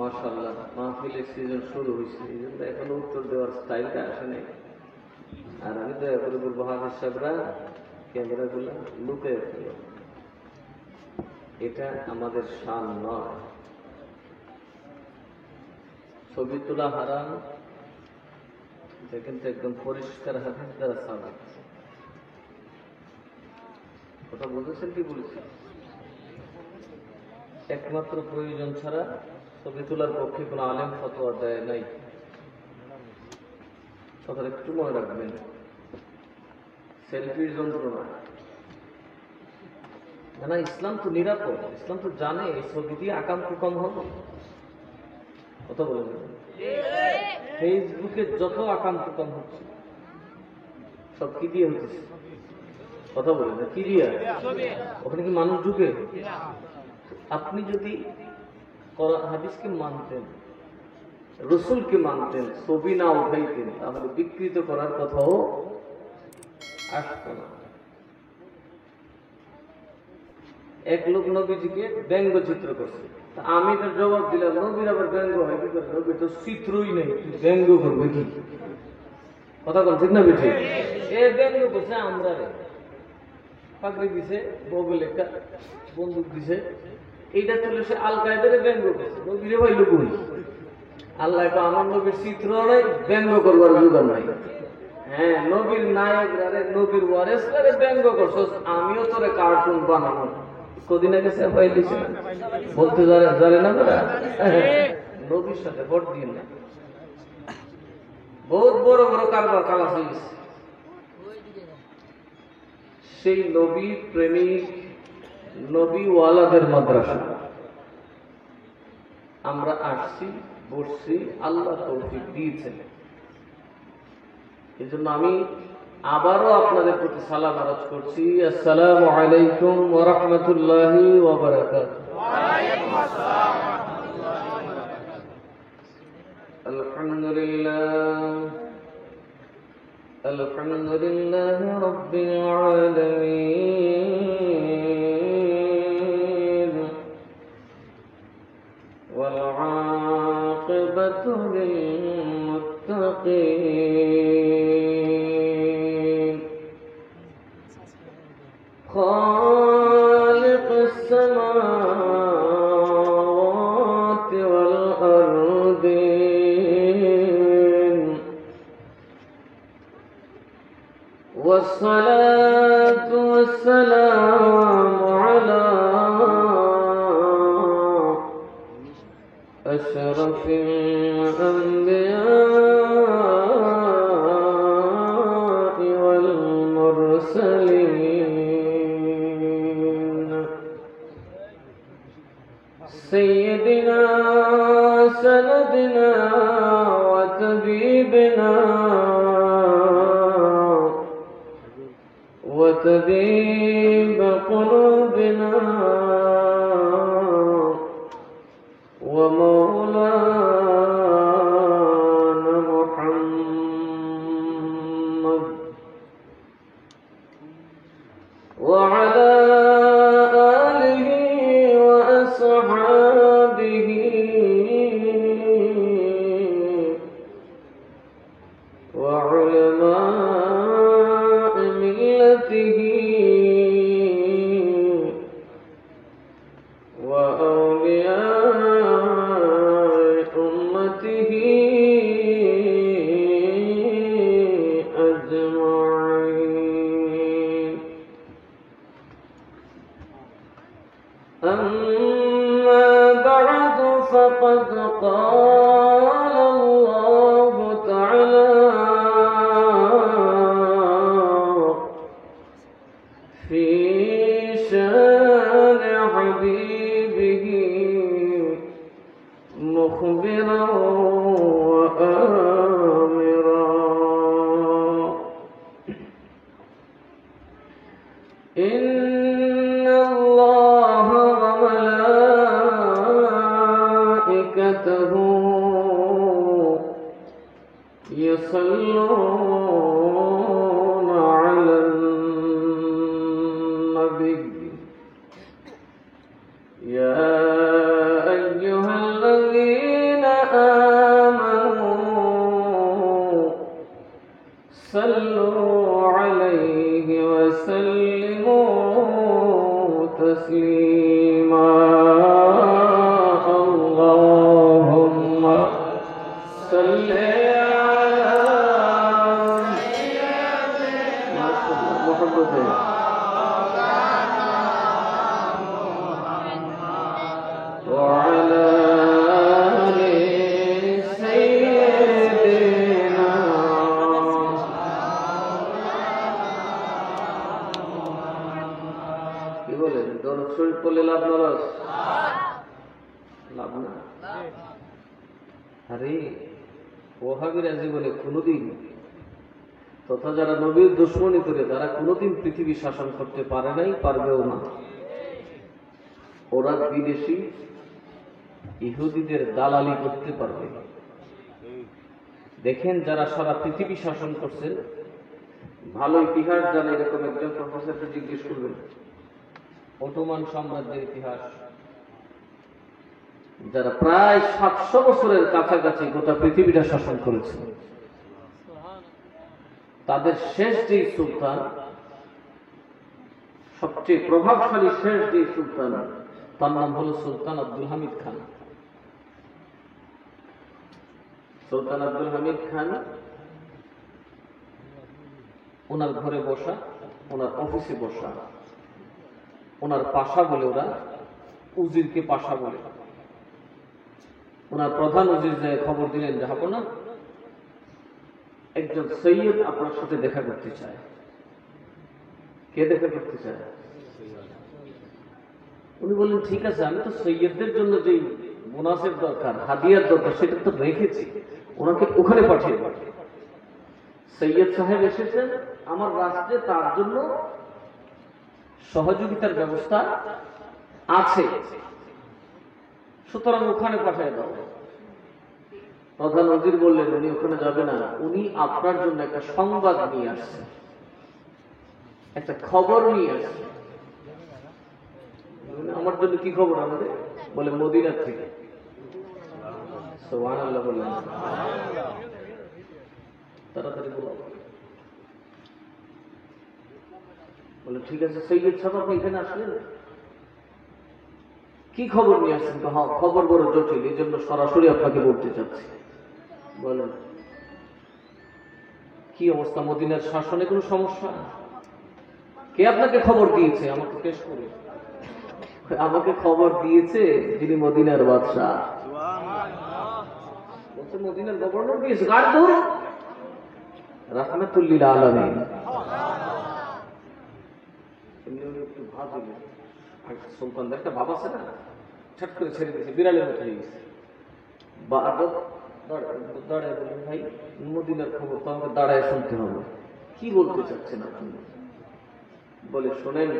মাশাআল্লাহ মাহফিলের সিজন শুরু হয়েছে, এই জন্য এখনো উত্তর দেওয়ার স্টাইলটা আসে নাই। আর আমি দয়া করে বলবো হাফিজ সাহেবরা ক্যামেরাগুলো লুকে ফেলো, এটা আমাদের শান নয়। ছবি তোলা হারাম, এটা কিন্তু একদম পরিষ্কার হাদিস দ্বারা সাবিত। কথা বুঝেছেন কি বলেছি? একমাত্র প্রয়োজন ছাড়া ছবি তোলার পক্ষে কোনো আলেম ফতোয়া দেয় নাই। কথাটা একটু মনে রাখবেন, সেলফির যন্ত্রণা না। ইসলাম তো নিরাপদ, ইসলাম তো জানে এই ছবি দিয়ে আকাম কুকাম হবে। কথা বলে ফেসবুকে যত আকাম কুকাম হচ্ছে সব কি দিয়ে হচ্ছে? কথা বলে না, কি দিয়া? ওখানে কি মানুষ ঢুকে? আপনি যদি হাদিসকে মানতেন, রসুলকে মানতেন, ছবি না উঠাইতেন, তাহলে বিকৃত করার কথাও আসত না। এক লোক নবীজিকে ব্যঙ্গ চিত্র করছে, আমি এটা জবাব দিলাম, নবীর আবার ব্যঙ্গ হয় কি করে? নবীর তো চিত্রই নেই, তুই ব্যঙ্গ করবে কি? কথা বল ঠিক না বেঠে? এ ব্যঙ্গ করছে আমরা রে, পাকড়ি দিছে, বগল একটা বন্দুক দিছে, এইটা চলে সে আল কায়দারে ব্যঙ্গ করছে। নবীরে ভাই লোক আল্লাহ তো আমার নবীর চিত্র নাই, ব্যঙ্গ করবার যোগান নাই। হ্যাঁ, নবীর নায়করা, নবীর ওয়ারেসরা ব্যঙ্গ করছো, আমিও তোরে কার্টুন বানাবো। কদিন আগে বলতে জানে না তারা, নবীর সাথে ভোট দিন না। বহুত বড় বড় কারবার কালা হয়েছে। সেই নবী প্রেমিক নবী ওয়ালাদের মাদ্রাসা আমরা আসছি, বসছি, আল্লাহ তৌফিক দিয়েছেন। এই জন্য আমি আবারও আপনাদের প্রতি সালাম আরজ করছি, আসসালামু আলাইকুম ওয়া রাহমাতুল্লাহি ওয়া বারাকাতুহু। আলহামদুলিল্লাহ রাব্বিল আলামিন ওয়াল আকিবাতু লিল মুত্তাকিন خالق السماوات والأرضين والصلاة والسلام على أشرف الأنبياء والمرسلين سيدنا سندنا وطبيبنا وطبيب قلوبنا ومولانا محمد وعلى آله وأصحابه وعلماء ملته وأولياء أمته أجمعين. أما بعد فقد قال الله تعالى في شان حبيبه مخبرا وآمرا إن الله وملائكته يصلون على النبي يا أيها الذين আরে ওহাবিরা জীবনে কোনোদিন, তথা যারা নবীর দুশমনি করে তারা কোনোদিন পৃথিবী শাসন করতে পারে নাই, পারবেও না। ওরা বিদেশি ইহুদিদের দালালি করতে পারবে। দেখেন যারা সারা পৃথিবী শাসন করছেন, ভালো ইতিহাস জানে এরকম একজন প্রফেসরকে জিজ্ঞেস করবেন, অটোমান সাম্রাজ্যের ইতিহাস, যারা প্রায় 700 বছরের কাছাকাছি গোটা পৃথিবীটা শাসন করেছে, তাদের শেষ যে সুলতান, সবচেয়ে প্রভাবশালী শেষ যে সুলতান, তার নাম হলো সুলতান আব্দুল হামিদ খান। সুলতান আব্দুল হামিদ খান ওনার ঘরে বসা, ওনার অফিসে বসা, ওনার পাশা বলে, ওরা উজিরকে পাশা বলে, ওনার প্রধান উজির যে খবর দিলেন, যাবো না, একজন সৈয়দ আপনার সাথে দেখা করতে চায়। কে দেখা করতে চায়? উনি বললেন ঠিক আছে, আমি তো সৈয়দদের জন্য যে বোনাসের দরকার, হাদিয়ার দরকার, সেটা তো রেখেছি, ওনাকে ওখানে পাঠিয়ে দেব। সৈয়দ সাহেব এসেছেন আমার রাষ্ট্রে, তার জন্য সহযোগিতার ব্যবস্থা আছে, সুতরাং ওখানে পাঠিয়ে দাও। প্রধান উজির বললেন উনি ওখানে যাবে না, উনি আপনার জন্য একটা সংবাদ নিয়ে আসছে, একটা খবর নিয়ে আসছে। আমার জন্য কি খবর আমাদের? বলে মদিনার থেকে। সুবহানাল্লাহ বললেন, তাড়াতাড়ি বলো। বলে ঠিক আছে সৈয়দ সাহেব, আপনি এখানে আসলেন, কি খবর নিয়ে আসছেন? হ্যাঁ, খবর বড় জটিল, এই জন্য সরাসরি আপনাকে বলতে চাচ্ছি। বলেন কি অবস্থা? মদিনার শাসনে কোনো সমস্যা? কে আপনাকে খবর দিয়েছে? আমাকে পেশ করে। আমাকে খবর দিয়েছে যিনি মদিনার বাদশাহ। বলছে মদিনার গভর্নর দিয়েছে, গাড়ি ধরো, রাহমাতুল লিল আলামিন। একটু ভাবলেন, সুলতানদের একটা ভাব আছে না, ছট করে ছেড়ে দিয়েছে, বিড়ালের মতো হয়ে গেছে। দাঁড়ায় বলেন ভাই মদিনার খবর তো আমাকে দাঁড়ায় শুনতে হবে, কি বলতে চাচ্ছেন আপনি? বলে শোনেন,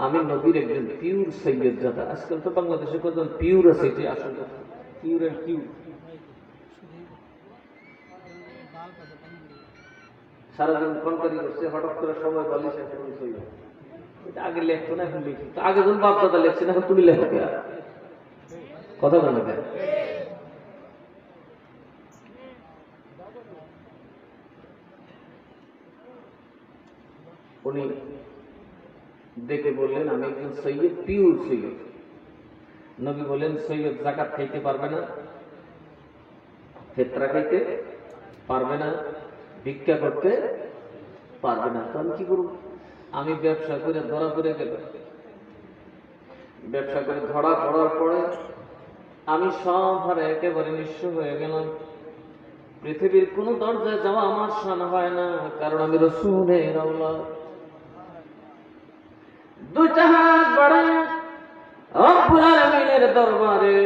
আমি নবীর একজন পিওর সৈয়দ জাদা। আজকাল তো বাংলাদেশে কতজন পিওর আছে, এটি আসল কথা, পিওর এন্ড পিওর। সারাদিন কনকারি করছে, হঠাৎ করে সময় বলে এটা আগে লেখতো না, এখন লিখি। আগে যখন বাপ দাদা লেখছে, এখন তুমি লেখো কে? কথা বলে না। উনি দেখে বললেন আমি একজন সৈয়দ, পিওর সৈয়দ। নবী বলেন সৈয়দ যাকাত খাইতে পারবে না, ফিতরা খাইতে পারবে না, ভিক্ষা করতে পারবে না। তো আমি কি করব? আমি ব্যবসা করে ধরা পড়ে গেল, ব্যবসা করে ধরা পড়ার পরে আমি সব হারে একেবারে নিঃস্ব হয়ে গেলাম। পৃথিবীর কোন দরজায় যাওয়া আমার শান হয় না, কারণ আমি রাসূলের আওলাদ। দুইটা হাত বাড়ায় রব্বুল আলামিনের দরবারে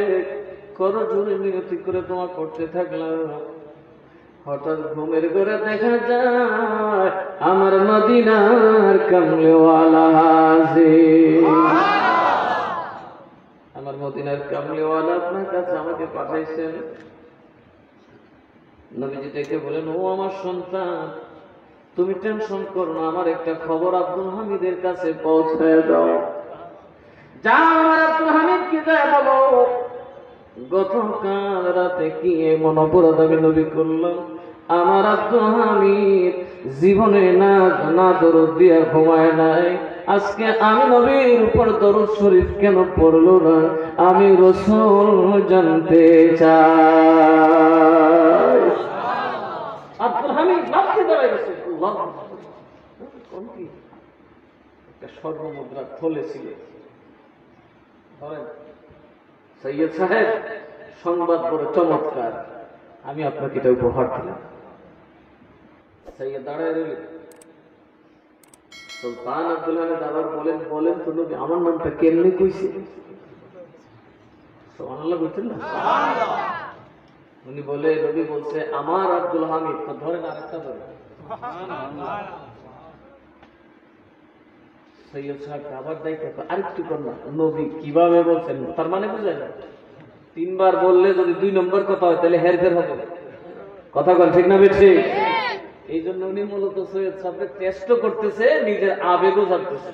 করজোড়ে মিনতি করে দোয়া করতে থাকলাম। হঠাৎ ঘুমের ঘরে দেখা যায় আমার মদিনার কামলিওয়ালা হাজির। আমার মদিনার কামলিওয়ালা আপনার কাছে আমাকে পাঠাইছেন। নবীজি দেখে বলেন, ও আমার সন্তান, তুমি টেনশন করো না, আমার একটা খবর আব্দুল হামিদের কাছে পৌঁছায় দাও। যা আমার আব্দুল হামিদকে যায় বলো, গতকাল রাতে কি এমন অপরাধ আমি নবী করলাম, আমার আব্দুল হামিদ জীবনে না দরুদ দিয়া ঘুমায় নাই। আজকে আমি নবীর উপর দরুদ শরীফ কেন পড়লো না, আমি রাসূল জানতে চাই। আব্দুল হামিদ লাফিয়ে দাঁড়ায় গেছে। আল্লাহ, কোন কি একটা স্বর্ণমুদ্রা থলে ছিল। সৈয়দ সাহেব, সংবাদ বড় চমৎকার, আমি আপনাকে এটা উপহার দিলাম। সৈয়দ দাঁড়ায় রইলেন। সুলতান আব্দুল হামিদ আবার বলেন তো নবী আমার নামটা কেমনে কইছে? সুবহানাল্লাহ বলছেন না? উনি বলে, নবী বলছে আমার আব্দুল হামিদ। তো ধরেন আরেকটা ধরে, সৈয়দ সাহেব আবার দেখে আরেকটু কর না, নবী কিভাবে বলছেন, তার মানে বুঝায় না। 3 বার বললে যদি 2 নম্বর কথা হয় তাহলে হেরফের হবে, কথা বল ঠিক না বেশি। এই জন্য উনি মূলত সৈয়দ সাহেবকে টেস্ট করতেছে, নিজের আবেগও জানতেছে।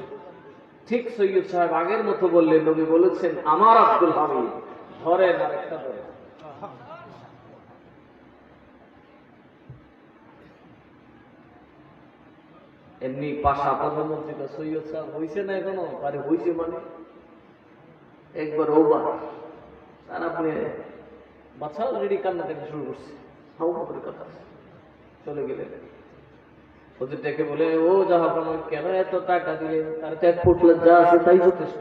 ঠিক সৈয়দ সাহেব আগের মতো বললেন, নবী বলেছেন আমার আব্দুল হামিদ। ধরেন আরেকটা ধরে, এমনি পাশা প্রধানমন্ত্রী তো সৈয়দ সাহেব হয়েছে না এখনো, আরে হয়েছে মানে একবার ওবার। আর আপনি বাচ্চা অলরেডি কান্না থেকে শুরু করছে, কথা চলে গেলেন। ওদের ডেকে বলে, ও জাহাপনা কেন এত টাকা দিলে, তার তো 1 ফুট লজ্জা আছে, তাই যথেষ্ট।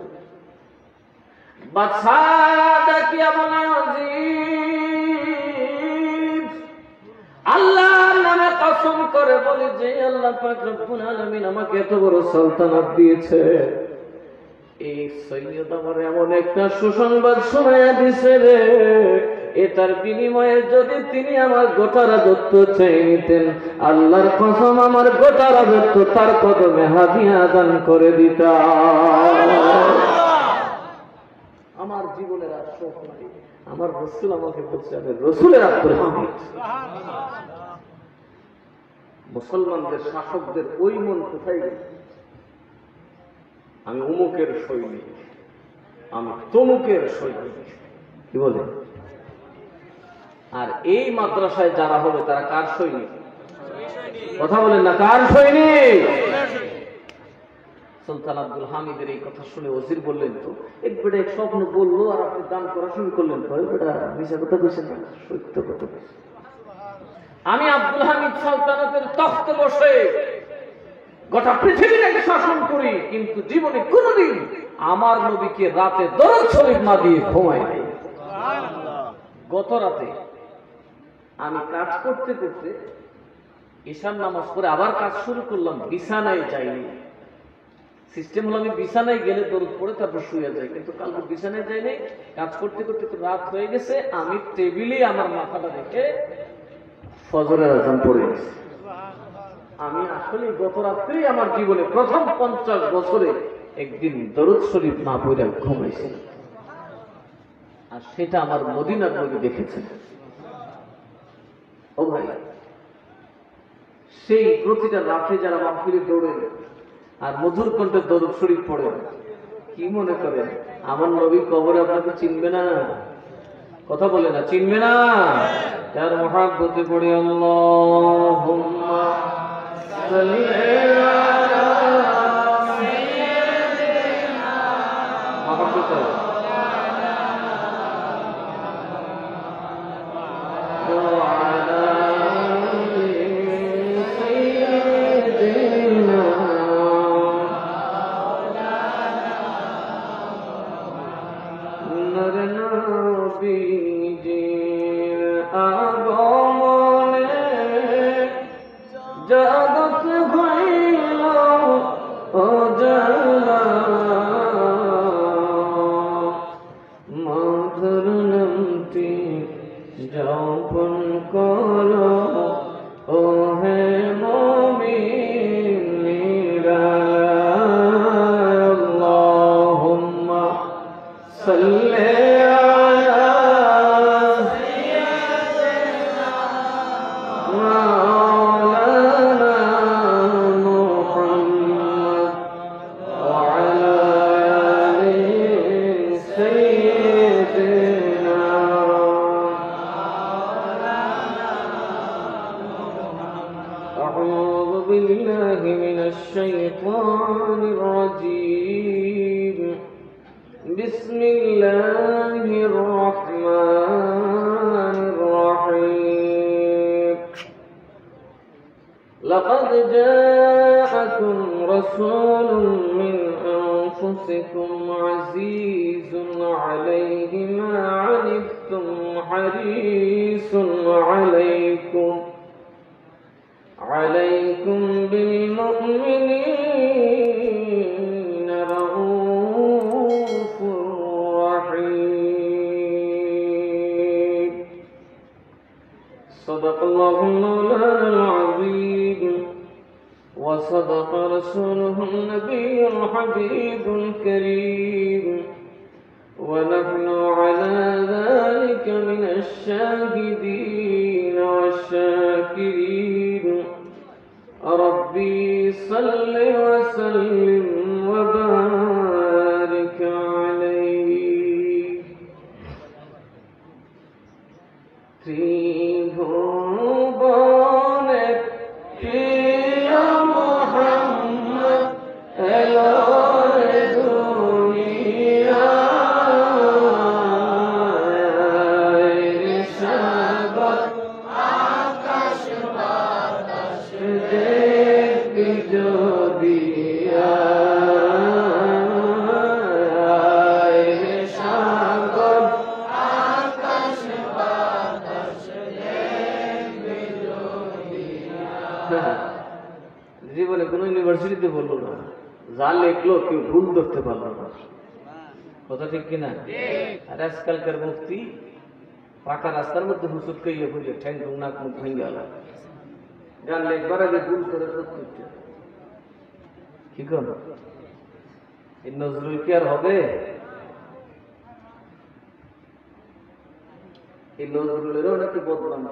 বাচ্চা ডাকিয়া বলে, আল্লাহর নামে কসম করে বলি যে আল্লাহ পাক রব্বুল আলামিন আমাকে এত বড় সালতানাত দিয়েছে, এই সৈয়দ আমার এমন একটা সুসংবাদ শোনায়া দিছে রে, এটার বিনিময়ে যদি তিনি আমার গোটা রাজত্ব চেয়ে নিতেন, আল্লাহর কসম আমার গোটা রাজত্ব তার কদমে হাদিয়া দান করে দিতাম। আমার জীবনের আর শোক নাই, আমার রাসূল আমাকে বলছে আমি রাসূলের আব্দুল হামিদ। মুসলমানদের শাসকদের ওই মন কোথায় গেল, আমি অমুকের সৈনিক, আমি তমুকের সৈনিক, কি বলে। আর এই মাদ্রাসায় যারা হবে তারা কার সৈনিক, কথা বলেন না, কার সৈনিক? সুলতান আব্দুল হামিদের এই কথা শুনে ওজির বললেন, তো এক বেটা এক স্বপ্ন বললো আর আপনি দান করা শুরু করলেন, বেটা মিশা কথা বলছেন না, সত্য কথা বলছেন। আমি আব্দুল হামিদ সালতানাতের তখতে বসে গোটা পৃথিবীটাকে শাসন করি, কিন্তু জীবনে কোনদিন আমার নবীকে রাতে দরুদ শরীফ না দিয়ে ঘুমাই নাই। গত রাতে আমি কাজ করতে করতে ঈশার নামাজ পড়ে আবার কাজ শুরু করলাম, বিছানায় যাইনি। সিস্টেম হলো আমি বিছানায় গেলে দরুদ পড়ে তারপর শুয়ে যাই, কিন্তু কালকে বিছানায় যাই নাই। কাজ করতে করতে তো রাত হয়ে গেছে, আমি টেবিলে আমার মাথাটা রেখে ফজরের আযান পড়ে গেছি। আমি আসলে গত রাত্রে আমার জীবনে প্রথম 50 বছরে একদিন দরুদ শরীফ না পড়ে ঘুমাইছি, আর সেটা আমার মদিনার নবী দেখেছেন। ও ভাই, সেই প্রতিটা রাতে যারা মাহফিলে দৌড়েন আর মধুর কণ্ঠে দরুদ শরীফ পড়েন, কি মনে করেন আমার নবী কবরে আপনাকে চিনবে না? কথা বলে না, চিনবে না? যার মহাব্বতে পড়ে আল্লাহুম্মা সাল্লি আলা সাইয়্যিদিনা মহাব্বতে জগৎ হইল ও জালা, মধুর নামটি যাপন করো ও হে মুমিনেরা। আল্লাহুম্মা সাল্লি بسم الله الرحمن الرحيم. لقد جاءكم رسول من أنفسكم عزيز عليه ما عنتم حريص عليكم بالمؤمنين رؤوف رحيم. صدق الله مولانا العظيم وصدق رسوله النبي الحبيب الكريم ونحن على ذلك من الشاهدين والشاكرين ربي صل وسلم وبارك عليه ত্রিভুবনে প্রিয় মোহাম্মদ এলো রে দুনিয়ায় রে সাগর আকাশ বাতাস দেখবি যদি আয় রে সাগর আকাশ বাতাস দেখবি যদি আয়। জীবনে কোনো ইউনিভার্সিটিতে বললো না, যা লেখলো কেউ ভুল ধরতে পারলো না। কথা ঠিক কিনা? আর আজকালকার মুফতি পাকা রাস্তার মধ্যে হুসুট খাইয়ে বুঝে ঠ্যাং ঠুং নাক মুখ ভেঙে গেল, গান লেখবার আগে ভুল করে প্রত্যেকটা কি কর। এই নজরুল কি আর হবে? এই নজরুলেরও নাকি বদনাম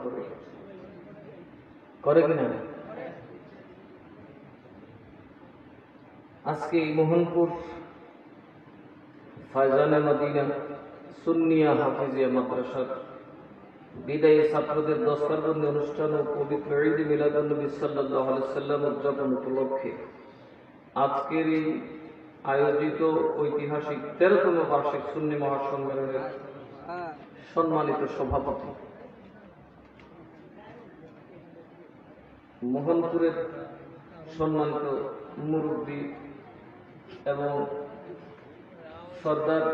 করে কিনা? আজকে এই মোহনপুর ফায়জানে মদিনা সুন্নিয়া হাফিজিয়া মাদ্রাসার বিদায়ী ছাত্রদের দস্তরবন্দি অনুষ্ঠান ও পবিত্র ঈদ মিলাদুন নবী সাল্লাল্লাহু আলাইহি ওয়াসাল্লাম উদযাপন উপলক্ষে আজকের এই আয়োজিত ঐতিহাসিক 13তম বার্ষিক সুন্নি মহাসম্মেলনের সম্মানিত সভাপতি, মোহনপুরের সম্মানিত মুরব্বী এবং সর্দার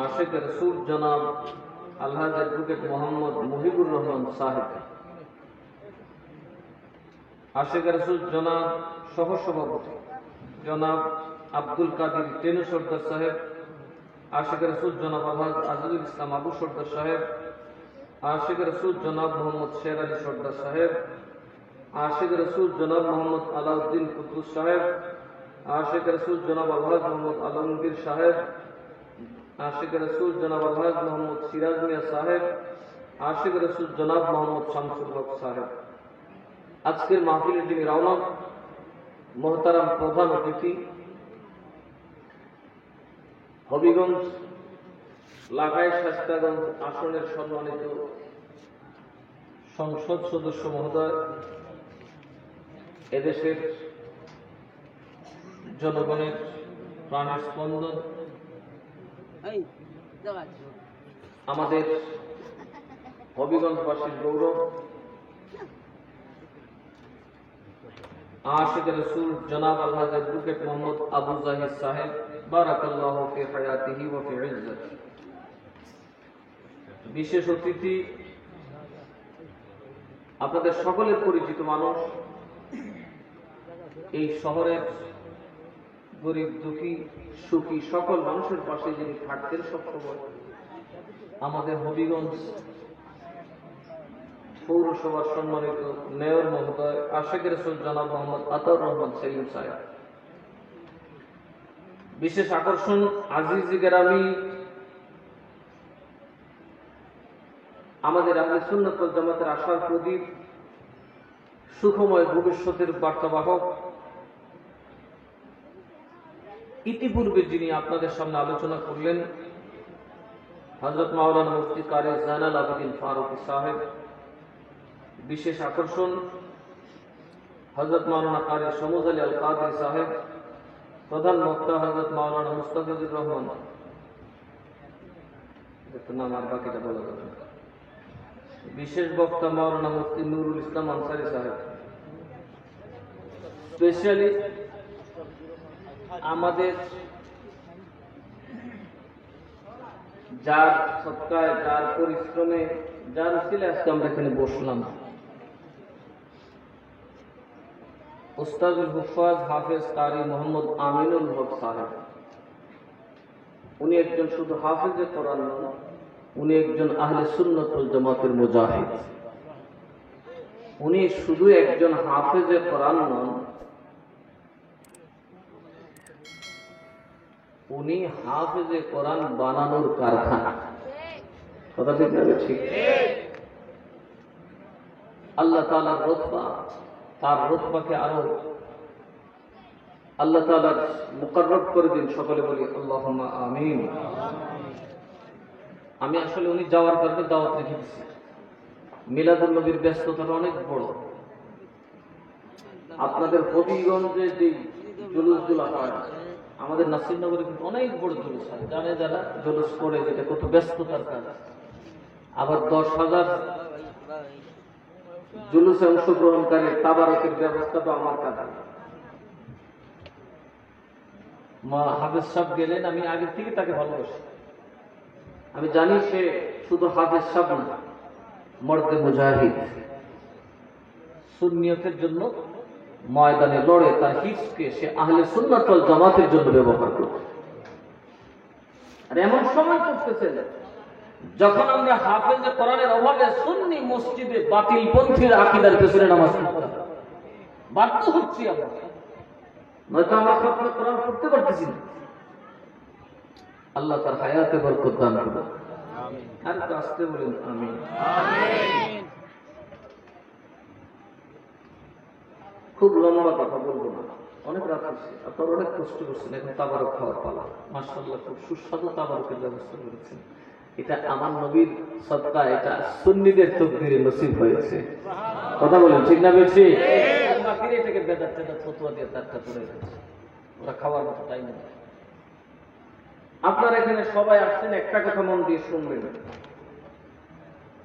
আশিক রাসূল জনাব আলহাজ অ্যাডভোকেট মোহাম্মদ মুহিবুর রহমান সাহেব, আশিক রাসূল জনাব সহসভাপতি জনাব আব্দুল কাদের টেনু সর্দার সাহেব, আশিক রাসূল জনাব আলহাজ আজিজুল ইসলাম আবু সর্দার সাহেব, আশিক রাসূল জনাব মোহাম্মদ শের আলী সর্দার সাহেব, আশিক রাসূল জনাব মোহাম্মদ আলাউদ্দিন কুদ্দুস সাহেব, আশিক রাসূল জনাব আলহাজ মোহাম্মদ আলমগীর সাহেব, আশিক রাসূল জনাব আলহাজ মোহাম্মদ সিরাজ মিয়া সাহেব, আশিক রাসূল জনাব মোহাম্মদ শামসুল হক সাহেব। আজকের মাহফিলের যিনি রওনক, মোহতারাম প্রধান অতিথি, হবিগঞ্জ লাগাই শাস্তাগঞ্জ আসনের সম্মানিত সংসদ সদস্য মহোদয়, এদেশের জনগণের প্রাণের স্পন্দন, আমাদের হবিগঞ্জবাসীর গৌরব, আশিক রাসূল জনাব আলহাজ অ্যাডভোকেট মোহাম্মদ আবু জাহিদ সাহেব, বারাকাল্লাহু ফি হায়াতিহি ওয়া ফি ইজ্জতিহি। বিশেষ অতিথি, আপনাদের সকলের পরিচিত মানুষ, এই শহরের গরিব দুঃখী সুখী সকল মানুষের পাশে যিনি থাকতেন সবসময়, আমাদের হবিগঞ্জ পৌরসভার সম্মানিত মেয়র মহোদয় আশিক রাসূল জনাব মোহাম্মদ আতাউর রহমান সেলিম সাহেব। বিশেষ আকর্ষণ আজিজি গ্রামী আমাদের আহলে সুন্নাত ওয়াল জামাতের আশার প্রদীপ, সুখময় ভবিষ্যতের বার্তাবাহক, ইতিপূর্বে যিনি আপনাদের সামনে আলোচনা করলেন হযরত মাওলানা মুফতি কারি জায়নাল আবেদিন ফারুকী সাহেব। বিশেষ আকর্ষণ হযরত মাওলানা কারি শমুজ আলী আল কাদরি সাহেব। প্রধান বক্তা হযরত মাওলানা মুস্তাফিজুর রহমান, নাম আর বাকিটা বলা যাবে না। বিশেষ বক্তা মাওলানা মুফতি নুরুল ইসলাম আনসারী সাহেব। স্পেশালি আমাদের যার সৎকায়, যার পরিশ্রমে, যার উসিলায় আজকে আমরা এখানে বসলাম, উস্তাদুল হুফাজ হাফেজ কারি মোহাম্মদ আমিনুল হক সাহেব। উনি একজন শুধু হাফেজে কোরআন নন, উনি একজন আহলে সুন্নাত ওয়াল জামাতের মুজাহিদ। উনি শুধু একজন হাফেজে কোরআন নন, উনি হাফেজে কোরআন বানানোর কারখানা। কথা ঠিক না? ঠিক। আল্লাহ তাআলার রতবা, তার রতবাকে আরো আল্লাহ তাআলা মুকাররব করে দিন। সকলে বলি আল্লাহুম্মা আমিন। আমি আসলে উনি যাওয়ার কারণে দাওয়াত রেখে দিচ্ছি। মিলাদুন নবীর ব্যস্ততাটা অনেক বড়। আপনাদের হবিগঞ্জে যে জুলুসগুলো হয়, আমাদের নাসিরনগরে কিন্তু অনেক বড় জুলুস হয়। জানে যারা জুলুস করে, যেটা কত ব্যস্ততার কাজ। আবার 10,000 জুলুসে অংশগ্রহণকারী তাবারকের ব্যবস্থাটা আমার কাছে। মা হাফেজ সাহেব গেলেন, আমি আগে থেকে তাকে ভালোবাসি। আমি জানি সে শুধু হাফেজ সাহেব না, মর্দে মুজাহিদ, সুন্নিয়তের জন্য ময়দানে লড়ে তার হিফজকে সে আহলে সুন্নাত ওয়াল জামাতের জন্য ব্যবহার করে। আর এমন সময় করতেছে যখন আমরা হাফেজে কোরআনের অভাবে সুন্নি মসজিদে বাতিলপন্থীর আকীদার পেছনে নামাজ পড়তে বাধ্য হচ্ছি আমরা, নয়তো আমরা কোরআন পড়তে পারতেছি না। আল্লাহ তার হায়াতে বরকত দান করুন। আমিন। আর আসতে বলেন আমিন। আমিন। খুব লম্বা কথা বলবো না, অনেক রাত হচ্ছে, আপনারা অনেক কষ্ট করছেন। এখন তাবারক খাওয়ার পালা। মাশাআল্লাহ, খুব সুস্বাদু তাবারকের ব্যবস্থা করেছেন। এটা আমার নবীর সদকা, এটা সুন্নিদের তাকদীরে নসিব হয়েছে। কথা বলেন ঠিক না? বেশি বাকিরা এটাকে বেদাত তেদাত ফতোয়া দিয়ে তারটা করে দিচ্ছে। ওরা খাওয়ার মতো টাইম নেই। আপনারা এখানে সবাই আসছেন, একটা কথা মন দিয়ে শুনবেন।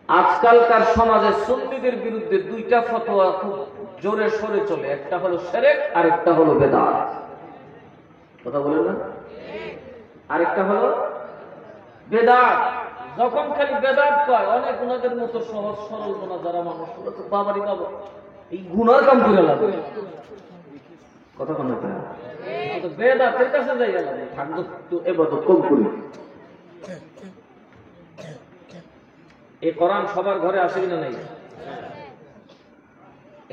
আজকালকার সমাজে সুন্নিদের বিরুদ্ধে দুইটা ফতোয়া খুব জোরে সরে চলে। একটা হলো শিরক, আর একটা হলো বেদাত। কথা বলেন না? আরেকটা হলো বেদাত। যখন খালি বেদাত কয়, অনেক গুনাহের মতো সহজ সরল গুনাহ যারা মানুষ তো বাবারি বাবা এই গুনার কাম করে লাগে। কথা বলেন না? তো বেদাতের কাছে যাই গেল, থাকবো তো ইবাদত কম করি। এই কোরআন সবার ঘরে আসে কিনা নাই?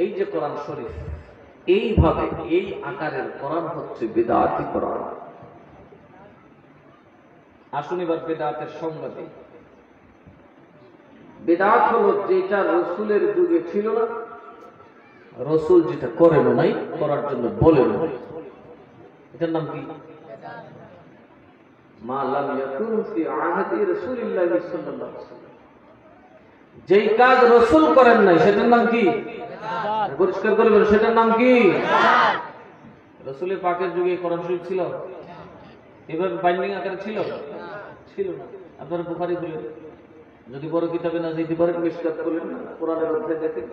এই যে কোরআন শরীফ, এইভাবে এই আকারের কোরআন হচ্ছে বিদআতি কোরআন। আসুন এবার বিদআতের সংজ্ঞা দিই। বিদআত হলো যেটা রাসূলের যুগে ছিল না, রাসূল যেটা করেন নাই, করার জন্য বলেন নাই, এটার নাম কি? মা লাম ইয়াকুন ফি আহদি রাসূলিল্লাহি সাল্লাল্লাহু আলাইহি ওয়াসাল্লাম। যেই কাজ রাসূল করেন নাই সেটার নাম কি? পরিষ্কার করে বলেন, সেটার নাম কি? রাসূলের পাকের যুগে কোরআন শরীফ ছিল? এভাবে বাইন্ডিং আকারে ছিল? ছিল না। আপনারা বুখারী খুলেন, যদি বড় কিতাবে না যেতে পারেন মিশকাত করলেন না, কোরআনের অধ্যায় দেখেন।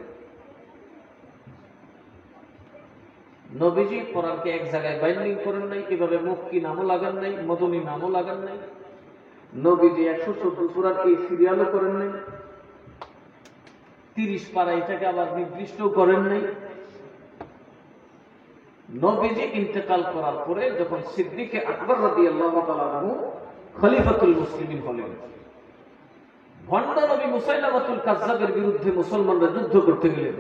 নবীজি কোরআনকে এক জায়গায় বাইন্ডিং করেন নাই, এভাবে মক্কি নামও লাগান নাই, মদনী নামও লাগান নাই। নবীজি 114 সূরার এই সিরিয়ালও করেন নাই, 30 পারা এটাকে আবার নির্দিষ্টও করেন নাই। নবীজি ইন্তেকাল করার পরে যখন সিদ্দিক আকবর রাদিয়াল্লাহু তাআলা আনহু খলিফাতুল মুসলিমিন হলেন, ভণ্ড নবী মুসাইলামাতুল কাজ্জাবের বিরুদ্ধে মুসলমানরা যুদ্ধ করতে গেলেন।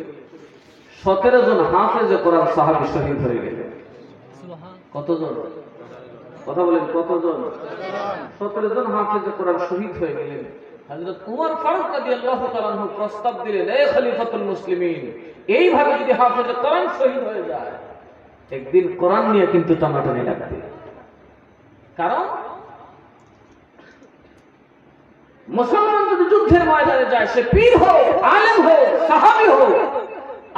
17 জন হাফেজে কোরআন সাহাবী শহীদ হয়ে গেলেন। কতজন? কথা বলেন, কতজন? 17 জন হাফেজে কোরআন শহীদ হয়ে গেলেন। হযরত উমর ফারুক রাদিয়াল্লাহু তাআলা আনহু প্রস্তাব দিলেন, হে খলিফাতুল মুসলিমিন, এইভাবে যদি হাফেজে কোরআন শহীদ হয়ে যায়, একদিন কোরআন নিয়ে কিন্তু টানাটানি লাগবে। কারণ মুসলমান যদি যুদ্ধের ময়দানে যায়, সে পীর হোক, আলেম হোক, সাহাবী হোক,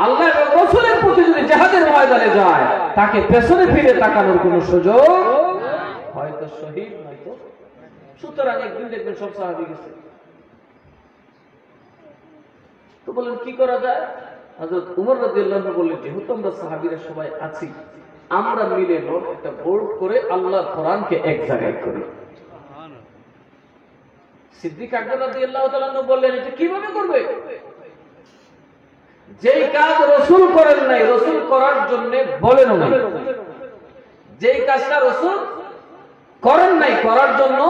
আল্লাহর রাসূলের প্রতি যদি জিহাদের ময়দানে যায়, তাকে পেছনে ফিরে তাকানোর কোনো সুযোগ হয়তো শহীদ নয়তো। সুতরাং একদিন দেখবেন সব সাহাবী গেছে। তো বলেন কি করা যায়? হযরত উমর রাদিয়াল্লাহু আনহু বললেন, যেহেতু আমরা সাহাবীরা সবাই আছি, আমরা মিলে একটা বোর্ড করে আল্লাহর কোরআনকে এক জায়গায় করি। সিদ্দিক আকবর রাদিয়াল্লাহু তাআলা আনহু বললেন, এটা কিভাবে করবে? যেই কাজ রাসূল করেন নাই, রাসূল করার জন্য বলেন নাই, যেই কাজটা রাসূল করেন নাই করার জন্য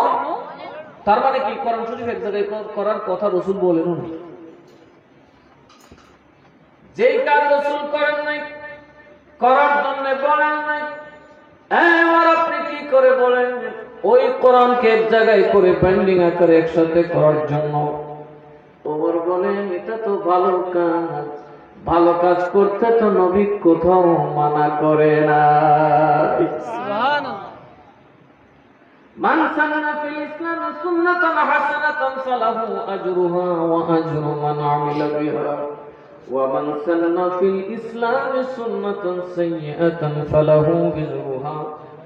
তার মানে কি কোরআন শরীফ এক জায়গায় করার কথা রাসূল বলেন না, যেই কাজ রাসূল করেন নাই করার জন্য বলেন নাই, আর আপনি কি করে বলেন ওই কোরআনকে এক জায়গায় করে পেন্ডিং আকারে একসাথে করার জন্য? ওমর বলেন এটা তো ভালো কাজ, ভালো কাজ করতে তো নবী কোথাও মানা করে না। সুবহানাল্লাহ। মান সান্না ফিল ইসলাম সুন্নাতান হাসানাতান ফালাহু আজরুহা ওয়া আজরু মান আমিলা বিহা ওয়া মান সান্না ফিল ইসলাম সুন্নাতান সাইয়্যাতান ফালাহু বিজরুহা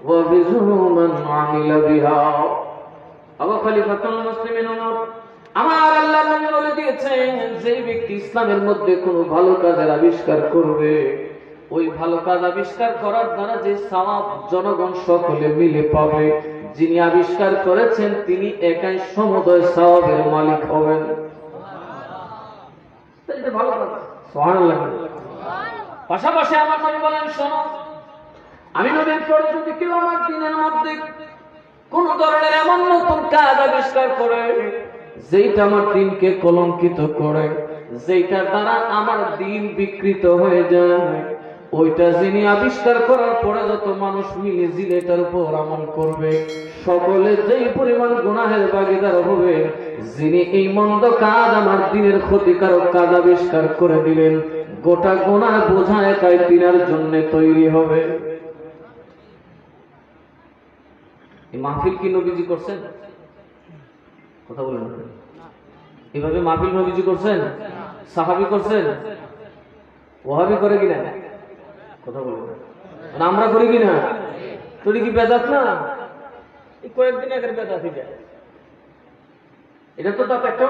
ওয়া বিজরু মান আমিলা বিহা। আবু খলিফাতুল মুসলিমিন ওমর, আমার আল্লাহ নবী বলে দিয়েছেন যে ব্যক্তি ইসলামের মধ্যে কোনো ভালো কাজের আবিষ্কার করবে, ওই ভালো কাজ আবিষ্কার করার দ্বারা যে সওয়াব জনগণ সকলে মিলে পাবে, যিনি আবিষ্কার করেছেন তিনি একাই সমুদয় সওয়াবের মালিক হবেন। এটা ভালো কাজ। সুবহানাল্লাহ। পাশাপাশি আমার নবী বলেন, শোনো, আমি নবীর পরে যদি কেউ আমার দ্বীনের মধ্যে কোন ধরনের এমন নতুন কাজ আবিষ্কার করে যেটা আমার দ্বীনকে কলঙ্কিত করে, যেটার দ্বারা আমার দ্বীন বিকৃত হয়ে যায়, ওইটা যিনি আবিষ্কার করার পরে যত মানুষ মিলে জিলেটার উপর আমল করবে, সকলে যেই পরিমাণ গুনাহের ভাগীদার হবে, যিনি এই মন্দ কাজ আমার দ্বীনের ক্ষতিকারক কাজ আবিষ্কার করে দিলেন, গোটা গুনাহ বোঝা একাই তিনার জন্য তৈরি হবে। এই মাহফিল কি নবীজি করছেন? কথা বলেন। এভাবে মাহফিল নবীজি করছেন? সাহাবী করছেন? ওয়াহাবি করে কিনা? কথা বলেন। আমরা করি কিনা? তোর কি বেদাত না? এই কয়েকদিন আগের বেদাত এটা তো তার একটা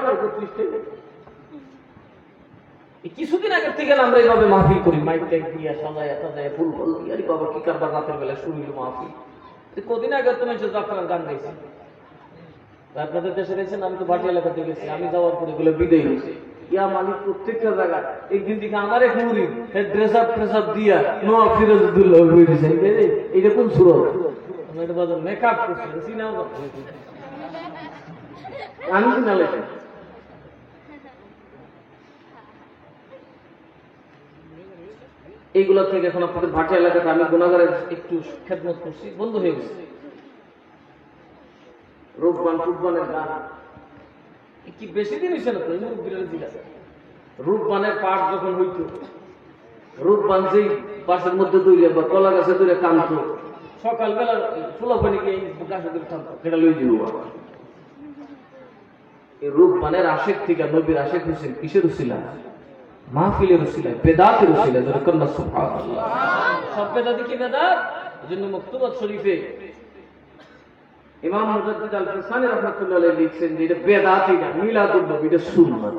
কিছুদিন আগের থেকে আমরা এইভাবে মাহফিল করি, মাইক টাইক দিয়া সাজায় সাজায় ফুল ফল দিয়ে। আরে বাবা কি কারবার, রাতের বেলা শুনিল মাহফিল। কদিন আগে তুমি জাফরার গান গাইছি, আপনাদের দেশে গেছেন, আমি তো ভাটি এলাকাতে গেছি, আমি যাওয়ার পরে গুলো বিদায় হয়েছে। ইয়া মালিক প্রত্যেকটা জায়গায় একদিন থেকে আমার এক মুড়ি ড্রেস আপ দিয়া নোয়া ফিরোজুল্লাহ হয়ে দিয়েছে। এইটা কোন সুরত? মেকআপ করছে আমি কিনা লেখা। এইগুলা থেকে এখন আপনাদের ভাটি এলাকাতে আমি গুনাহগারের একটু খেদমত করছি, বন্ধ হয়ে গেছে। রূপবান ফুটবানের গান কি বেশি দিন হয়েছে না? রূপবানের পাঠ যখন হইত, রূপবান যেই পাশের মধ্যে দৌড়ে বা কলা গাছে দৌড়ে কানত, সকালবেলা ফুলা পানি গিয়ে গাছে দৌড়ে টানত, সেটা লই দিব। এই রূপবানের আশেক থেকে নবীর আশেক হয়েছেন কিসের উসিলা? মাহফিলের উসিলা, বেদাতের উসিলা। কন্যা সুবহানাল্লাহ। সব বেদাতি কি বেদাত? এজন্য মকতুবাত শরীফে ইমাম মুজাদ্দিদ আল-ফিসানি রাহমাতুল্লাহ আলাইহি লিখছেন যে এটা বেদাত না, মিলাদুন নবী, এটা সুন্নাত।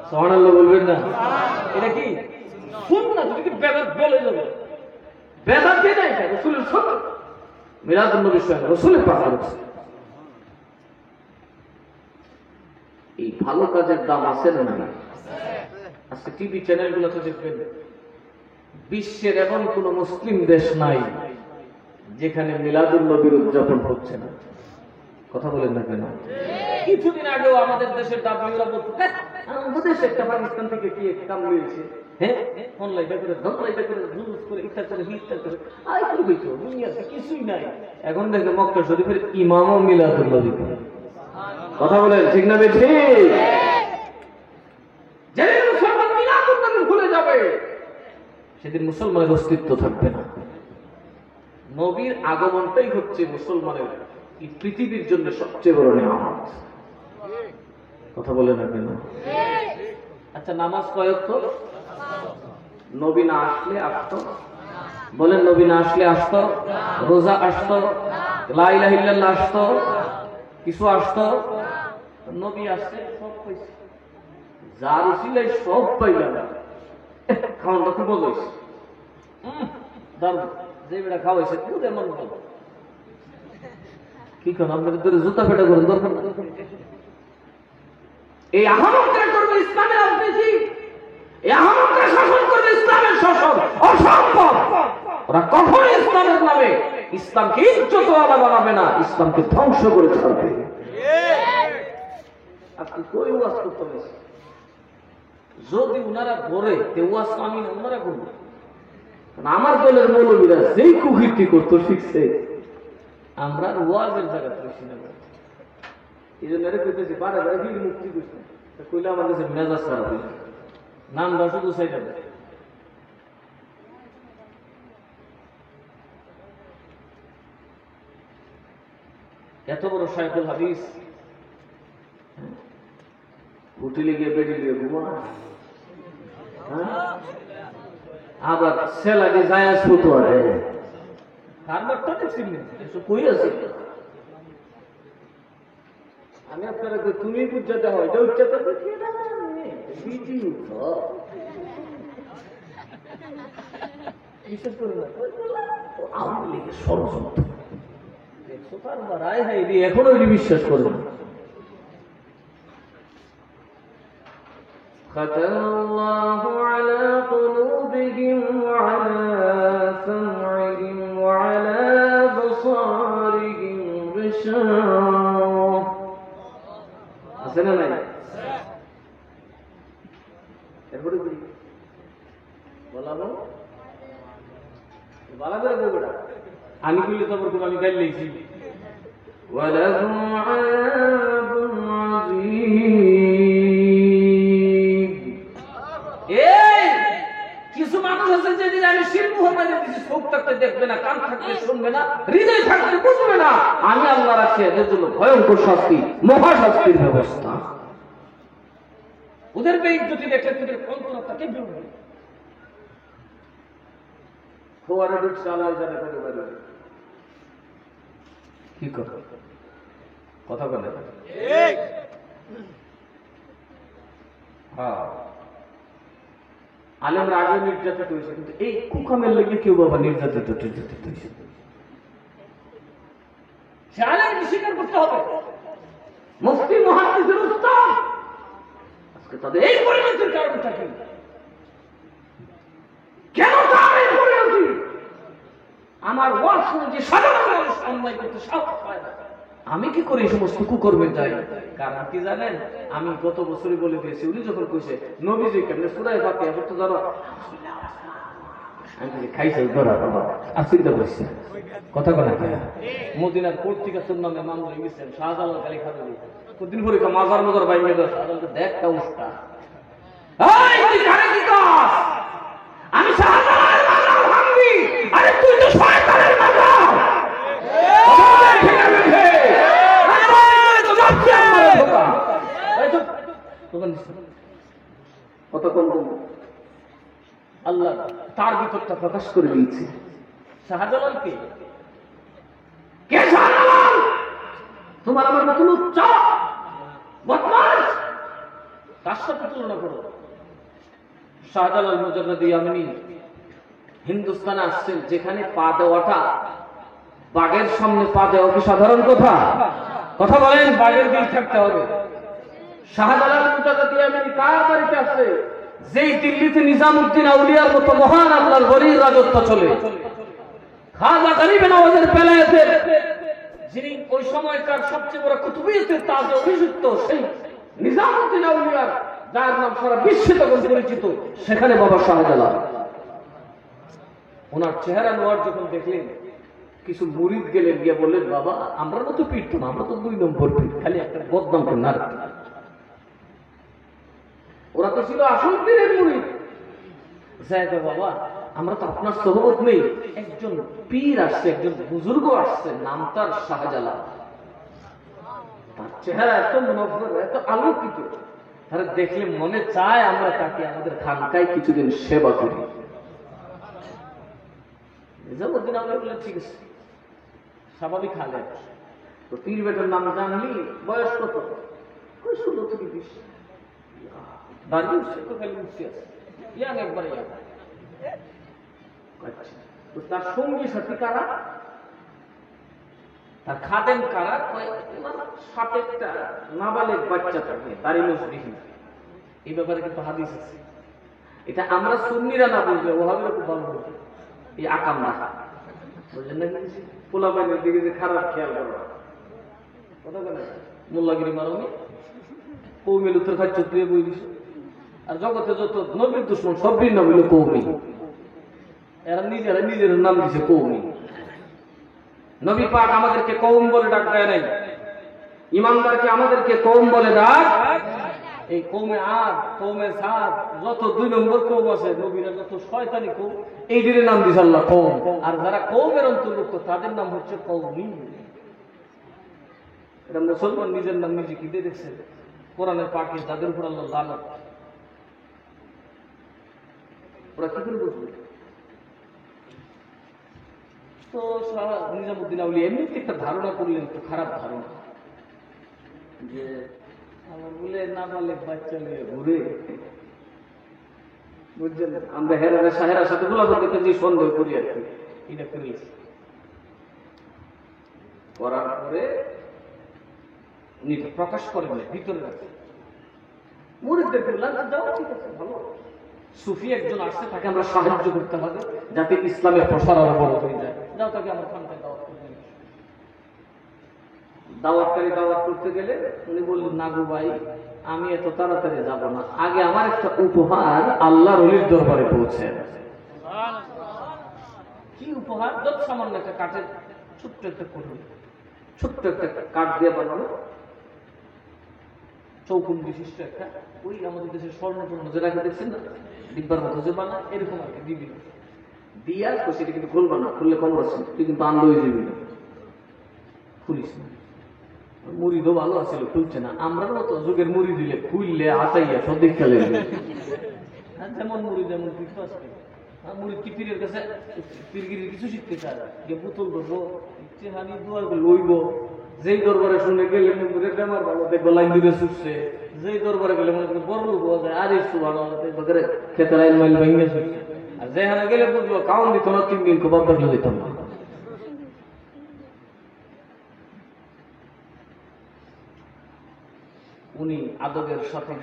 সুবহানাল্লাহ বলবেন না? এটা কি সুন্নাত? এটা কি বেদাত বলে যাবে? বেদাত কি না? এটা রাসূলের সুন্নাত। মিলাদুন নবী সুন্নাত, রাসূলের পাক করেছে। এই ভালো কাজের দাম আছে না না? আজকে টিভি চ্যানেলগুলোতে দেখবেন বিশ্বের এমন কোন মুসলিম দেশ নাই যেখানে মিলাদুন নবীর উদযাপন হচ্ছে না। কথা বলেন না কেন? কিছুদিন আগেও আমাদের দেশের দাবিরা বলতো, আমাদের দেশে একটা পাকিস্তান থেকে কি কাম হয়েছে, হ্যাঁ অনলাইনে করে ধনলাইনে করে জুলুস করে ইফতার করে হিফতার করে আই করে হইতো, দুনিয়াতে কিছুই নাই। এখন দেখে মক্কা শরীফের ইমামও মিলাদুন নবী করে। কথা বলেন ঠিক না বেঠিক? যেদিন মুসলমান মিলাদুন নবী ভুলে যাবে সেদিন মুসলমানের অস্তিত্ব থাকবে না। নবীর আগমনটাই হচ্ছে মুসলমানের এই পৃথিবীর জন্য সবচেয়ে বড় নিয়ামত। কথা বলে না কেন? আচ্ছা, নামাজ কয় ওয়াক্ত? নবী না আসলে আসতো? বলেন, নবী না আসলে আসতো? রোজা আসতো? লা ইলাহা ইল্লাল্লাহ আসতো? কিছু আসতো? নবী আসছে, সব পাইছে। যার উসিলায় সব পাইলাম। খাওয়ানটা খুব মজা হয়েছে, দারুণ। যে বেটা খাওয়াইছে পুরো এমন ভালো। কি করেন আপনাদের ধরে জুতা ফেটা করেন, দরকার না। এই আহমকরা করবে ইসলামের রাজনীতি, এই আহমকরা শাসন করবে ইসলামের শাসন, অসম্ভব। ওরা কখনো ইসলামের নামে ইসলামকে ইজ্জতওয়ালা বানাবে না, ইসলামকে ধ্বংস করে ছাড়বে। আপনি কই ওয়াজ করতে হবে? যদি ওনারা করে ওয়াজ আমি না, ওনারা করবো। আমার দলের মৌলবীরা যেই কুকীর্তি করতো শিখছে, আমরা ওয়াজের জায়গা পেয়েছি না। এই জন্য কইতেছি বারে বারে মুক্তি করছে, কইলে আমার কাছে মেজাজ খারাপ হয়েছে, নামটা শুধু চাইতে হবে। এত বড় শাইখুল হাদিস হোটেলে গিয়ে বেডে গিয়ে ঘুমো না, আবার স্যালারি যায় ছোট আছে কারবারটা দেখছেন কই আছে। আমি আপনারা তুমি বুঝাতে হয় এটা উচ্চাতে বিশ্বাস করে না আওয়ামী লীগের ষড়যন্ত্র এখনো বিশ্বাস করে না। ختم الله على قلوبهم وعلى سمعهم وعلى أبصارهم غشاوة حسنا নাই এরপরে বলি বলাবো বলা করে বলবো আমি বললে তো আমি গাইল লিখছি ولهم عذاب عظيم। কিছু মানুষ আছে যে আমি শির মুহাম্মাদের কিছু চোখ থাকতে দেখবে না, কান থাকতে শুনবে না, হৃদয় থাকতে বুঝবে না, আমি আল্লাহ রাখছি এদের জন্য ভয়ঙ্কর শাস্তি, মহাশাস্তির ব্যবস্থা। ওদের বেইজ্জতি দেখলে তোদের কন্ট্রোলটাকে বিরোধী ফোয়ারে ঢুকছে আল্লাহ জানে কত বলে কি কথা বলে ঠিক। হ্যাঁ আলেমরা আগে নির্যাতিত হয়েছে, কিন্তু এই কুকামের লেগে কেউ বাবা নির্যাতিত হয়েছে, সে আলেমকে স্বীকার করতে হবে। মুফতি মুহাদ্দিসের উস্তাদ আজকে তাদের এই পরিণতির কারণটা কি? কেন তার এই পরিণতি? আমার ওয়াজ শুনে যে সাধারণ মানুষ অন্যায় করতে সাহস পায় না, আমি কি করে এই সমস্ত কুকর্মে যাই? কারণ কি জানেন, আমি গত বছরই বলে দিয়েছি, উনি যখন কইছে নবীজি কেমনে সূরা ফাতিহা পড়তে জানো, আমি খাইছে ধরা বাবা আর চিন্তা করছি কথা বলা কি মদিনার কোর্ট থেকে সুন্নামে মামলা গেছেন শাহজালাল খালি খাদুলি কতদিন পরে মাজার মাজার বাইরে গেল শাহজালাল দেখটা উস্তা এই তুই কারে কি কস? আমি শাহজালাল মাজার ভাঙবি? আরে তুই তো শয়তানের মাজার আল্লাহ তার ভিতরটা প্রকাশ করে দিয়েছে। শাহজালাল কে? শাহজালাল তোমার আমার নতুন উচ্চ বদমাশ, তার সাথে তুলনা করো। শাহজালাল মুজাদ্দিদ ইয়ামানি হিন্দুস্তানে আসছেন, যেখানে পা দেওয়াটা বাঘের সামনে পা দেওয়া কি সাধারণ কথা? কথা বলেন, বাঘের দিল থাকতে হবে। শাহজালাল মুজাদ্দিদ ইয়ামানি কার বাড়িতে আসছে? যেই দিল্লিতে নিজামউদ্দিন আউলিয়ার মতো মহান আল্লাহর ওলির রাজত্ব চলে, খাজা গরিব নওয়াজের বেলায়েতের যিনি ওই সময়কার সবচেয়ে বড় কুতুবিয়তের তাজে অভিষিক্ত, সেই নিজামউদ্দিন আউলিয়ার যার নাম সারা বিশ্বে তখন পরিচিত, সেখানে বাবা শাহজালাল। ওনার চেহারা নোয়ার যখন দেখলেন, কিছু মুরিদ গেলেন, গিয়ে বললেন বাবা আমরা তো পিটতো না, আমরা তো 2 নম্বর পিট, খালি একটা বদনামকে না রাখতাম। ওরা তো ছিল আসল পীরের মুরিদ। জায়গা বাবা আমরা তো আপনার সহবত নেই, একজন পীর আসছে, একজন বুজুর্গ আসছে, নাম তার শাহজালাল। তার চেহারা এত মনোহর, এত আলোকিত, তারা দেখলে মনে চায় আমরা তাকে আমাদের খানকায় কিছুদিন সেবা করি। নিজামউদ্দিন আউলিয়া বললেন ঠিক আছে, স্বাভাবিক হালে। তো পীর বেটার নাম জানলি, বয়স কত? 16 থেকে 20। দাঁড়িয়ে উঠছে তো, খালি উঠতে আছে, ইয়াং একবারে ইয়াং। তো তার সঙ্গী সাথী কারা? তার খাদেম কারা? সাথে একটা নাবালেগ বাচ্চা থাকে, তারই মুসলিম। এই ব্যাপারে কিন্তু হাদিস আছে। এটা আমরা সুন্নিরা না বুঝলে ওহাবিরা খুব ভালো বুঝবে। এই আকাম না বুঝলেন না, পোলাপাইনের দিকে যে খারাপ খেয়াল করো, কথা বলে মোল্লাগিরি মারুনি কৌমিল উত্তর খাচ্ছ তুই বই দিস। আর জগতে যত নবীর দুশ্মন সবই নাম হইল কৌমি। এরা নিজেরা নিজের নাম দিছে কৌমি। নবী পাক আমাদেরকে কৌম বলে ডাক দেয় নাই, ইমানদারকে আমাদেরকে কৌম বলে ডাক। এই কৌমে আদ, কৌমে সাদ, যত 2 নম্বর কৌম আছে নবীরা যত শয়তানি কৌম, এইদের নাম দিছে আল্লাহ কৌম। আর যারা কৌমের অন্তর্ভুক্ত তাদের নাম হচ্ছে কৌমি। এটা মুসলমান নিজের নাম নিজে কি দিয়ে দেখছে? কোরআনের পাকে তাদের উপর আল্লাহ লানত। ওরা কি করে বুঝবে? তো নিজামুদ্দিন আউলিয়া এমনি একটা ধারণা করলেন, একটু খারাপ ধারণা, যে আমার বলে নাবালেক বাচ্চা নিয়ে ঘুরে, বুঝছেন? আমরা হেরারা সাহেরার সাথে গোলাপকে যে সন্দেহ করি আর কি, এটা করেছি। করার পরে উনি প্রকাশ করেন ভিতরে আছে মুরিদদের বললেন, যাও ঠিক আছে, ভালো সুফি একজন আসছে, তাকে আমরা সাহায্য করতে হবে যাতে ইসলামের প্রসার আরো বড় হয়ে যায়। যাও তাকে আমার খানকায় দাওয়াত করতে। দাওয়াতকারী দাওয়াত করতে গেলে উনি বললেন, না গো ভাই, আমি এত তাড়াতাড়ি যাব না, আগে আমার একটা উপহার আল্লাহর ওলির দরবারে পৌঁছে। কি উপহার? যত সামান্য একটা কাঠের ছোট্ট একটা কোঠরি, ছোট্ট একটা কাঠ দিয়ে বানানো চৌকুন বিশিষ্ট একটা, ওই আমাদের দেশের স্বর্ণ টর্ণ যেটা দেখছেন না, ডিব্বার মতো যে বানায়, এরকম আর কি দিবি দিয়া সেটা কিন্তু খুলবা না, খুললে খবর আছে, তুই কিন্তু আন্দো হয়ে যাবি না, খুলিস না। মুড়িদও ভালো আছিল, খুলছে না। আমরা মতো যুগের মুড়ি দিলে খুললে আটাইয়া সব দেখতে লাগবে, যেমন মুড়ি যেমন কিছু আসবে। মুড়ি কি পীরের কাছে পীরগিরির কিছু শিখতে চায়, যে বোতল ধরবো, চেহানি দুয়ার লইব, যেই দরবারে শুনে গেলে আমার ভালো দেখবো লাইন দিতে ছুটছে, যেই দরবারে গেলে মনে করি বড় লোক যায়, আর একটু ভালো খেতে লাইন মাইল ভেঙে ছুটছে। আর যেখানে গেলে বুঝবো কাউন দিত না, 3 দিন কবাব দেখলে দিতাম না। উনি আদবের সাথে